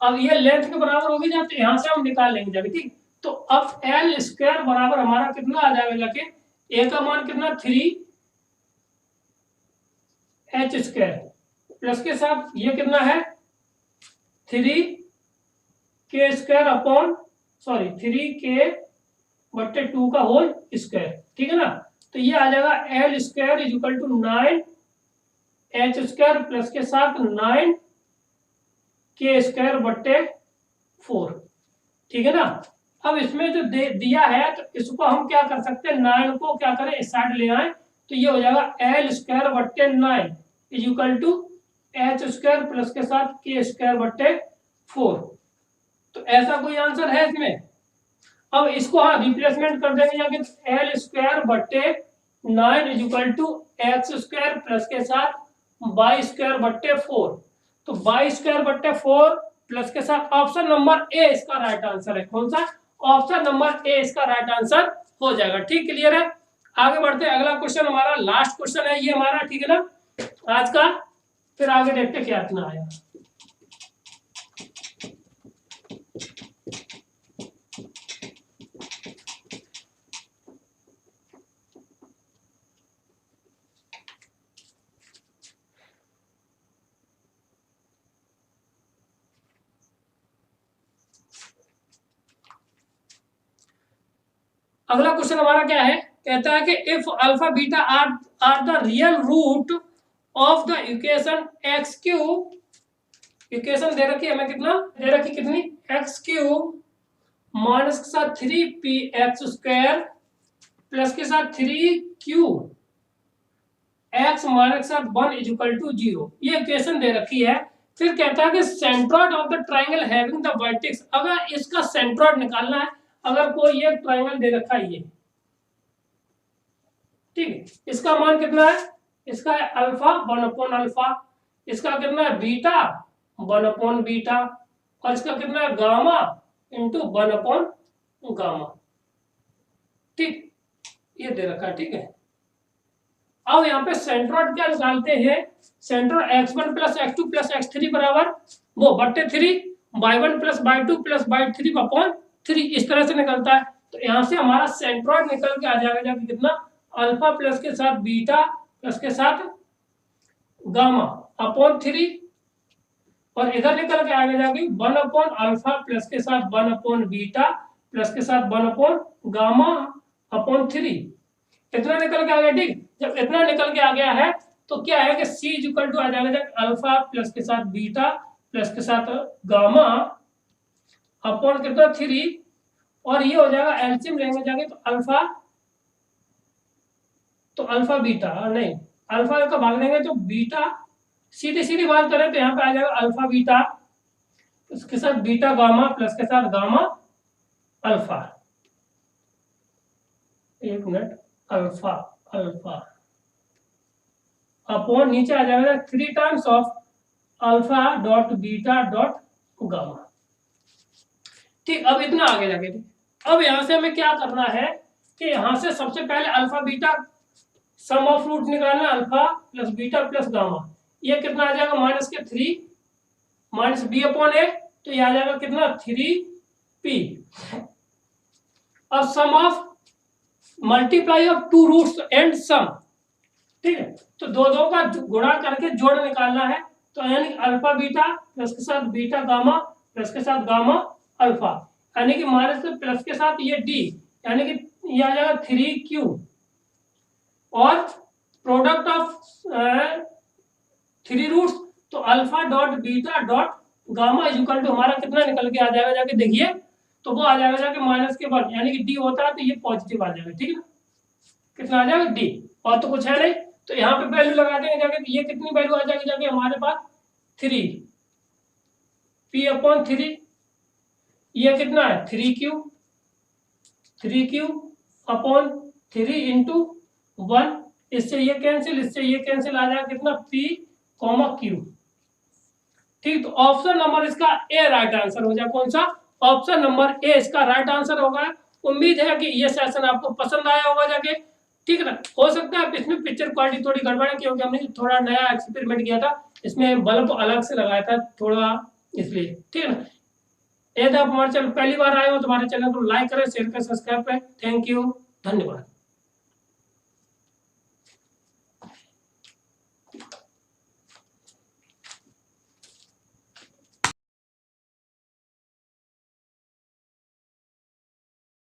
अब ये लेंथ के बराबर होगी जब, तो यहां से हम निकाल लेंगे जाके, ठीक। तो अब एल स्क्वायर बराबर हमारा कितना आ जाएगा जाके, ए का मान कितना 3h स्क्वायर प्लस के साथ ये कितना है 3k square upon sorry 3k बट्टे 2 का होल स्क्वायर, ठीक है ना। तो ये आ जाएगा L square is equal to 9h square plus के साथ 9k स्क्वायर बट्टे 4, ठीक है ना। अब इसमें जो दिया है तो इसको हम क्या कर सकते हैं, 9 को क्या करें इस साइड ले आए, तो ये हो जाएगा एल स्क्वायर बट्टे 9 is equal to H square plus के साथ के स्क्वायर बट्टे 4। तो ऐसा कोई आंसर है इसमें। अब इसको हाँ रिप्लेसमेंट कर देंगे जाके, एल स्क्वायर बट्टे 9 is equal to X square plus के साथ वाई स्क्वायर बट्टे 4। तो वाई स्क्वायर बट्टे 4 प्लस के साथ ऑप्शन नंबर ए इसका राइट आंसर है। कौन सा, ऑप्शन नंबर ए इसका राइट आंसर हो जाएगा, ठीक। क्लियर है, आगे बढ़ते हैं। अगला क्वेश्चन हमारा लास्ट क्वेश्चन है ये हमारा, ठीक है ना आज का। फिर आगे देखते क्या इतना आया। अगला क्वेश्चन हमारा क्या है, कहता है कि if alpha beta are the real root of the equation x cube, equation दे रखी है हमें कितना दे रखी कितनी एक्स क्यूब माइनस के साथ 3p एक्स स्क्वायर प्लस के साथ 3q एक्स माइनस के साथ 1 इज इक्वल टू 0, ये इक्वेशन दे रखी है। फिर कहता है कि centroid of the triangle having the vertex, अगर इसका सेंट्रोइड निकालना है, अगर कोई एक ट्राइंगल दे रखा है ये, ठीक है, इसका मान कितना है, इसका है अल्फा 1 अपॉन अल्फा, इसका कितना है बीटा 1 अपॉन बीटा, और इसका कितना है गामा इंटू 1 अपॉन गामा, ठीक, ये दे रखा है, ठीक है। अब यहाँ पे सेंट्रोइड क्या निकालते हैं, centroid x1 plus x2 plus x3 बराबर वो बट्टे 3 y1 plus y2 plus y3 upon 3, इस तरह से निकलता है। तो यहाँ से हमारा सेंट्रोइड निकल के आ जाएगा जाके कितना अल्फा प्लस के साथ बीटा प्लस के साथ गामा अपॉन 3, और इधर निकल के आगे जाके 1 अपॉन अल्फा प्लस के साथ 1 अपॉन बीटा प्लस के साथ 1 अपॉन गामा अपॉन 3, इतना निकल के आ गया, ठीक। जब इतना निकल के आ गया है तो क्या है कि c इक्वल टू आ जाएगा अल्फा प्लस के साथ बीटा प्लस के साथ गामा अपॉन कितना 3, और ये हो जाएगा एलसीएम लेंगे जाके तो अल्फा बीटा नहीं अल्फा का भाग लेंगे तो बीटा, सीधी सीधी बात करें तो यहाँ पे आ जाएगा अल्फा बीटा उसके साथ बीटा गामा प्लस के साथ गामा अल्फा, एक मिनट, अल्फा अल्फा अपॉन नीचे आ जाएगा 3 times of alpha dot beta dot gamma. ठीक, अब इतना आगे जाके अब यहां से हमें क्या करना है कि यहां से सबसे पहले alpha beta sum of root निकालना, alpha plus beta plus gamma. ये कितना आ जाएगा माइनस के 3 माइनस बी अपॉन ए, तो ये आ जाएगा कितना 3p। अब sum of multiply of two roots and sum, ठीक है, तो दो दो का गुणा करके जोड़ निकालना है। तो यानी अल्फा बीटा प्लस के साथ बीटा गामा प्लस के साथ गामा अल्फा, यानी कि माइनस प्लस के साथ ये डी, यानी कि ये आ जाएगा 3q, और प्रोडक्ट ऑफ 3 रूट्स, तो alpha dot beta dot gamma equal to हमारा कितना निकल के आ जाएगा, जाके देखिए, तो वो आ जाएगा जाके माइनस के 1, यानी कि डी होता है तो ये पॉजिटिव आ जाएगा। ठीक है, कितना आ जाएगा डी, और तो कुछ है नहीं, तो यहाँ पे वैल्यू लगा देंगे जाके, ये कितनी वैल्यू आ जाएगी जाके हमारे पास 3p/3, ये कितना है 3q/3 इंटू 1, इससे ये कैंसिल, इससे ये कैंसिल, आ जाएगा कितना p, q। ठीक, तो ऑप्शन नंबर इसका ए राइट आंसर हो जाए। कौन सा? ऑप्शन नंबर ए इसका राइट आंसर होगा। उम्मीद है कि ये सेशन आपको पसंद आया होगा जाके। ठीक है ना, हो सकता है इसमें पिक्चर क्वालिटी थोड़ी गड़बड़ है, क्योंकि हमने थोड़ा नया एक्सपेरिमेंट किया था, इसमें बल्ब अलग से लगाया था थोड़ा, इसलिए। ठीक है ना, यदि आप हमारे चैनल पहली बार आए हो तो हमारे चैनल को लाइक करें, शेयर करें, सब्सक्राइब करें। थैंक यू, धन्यवाद।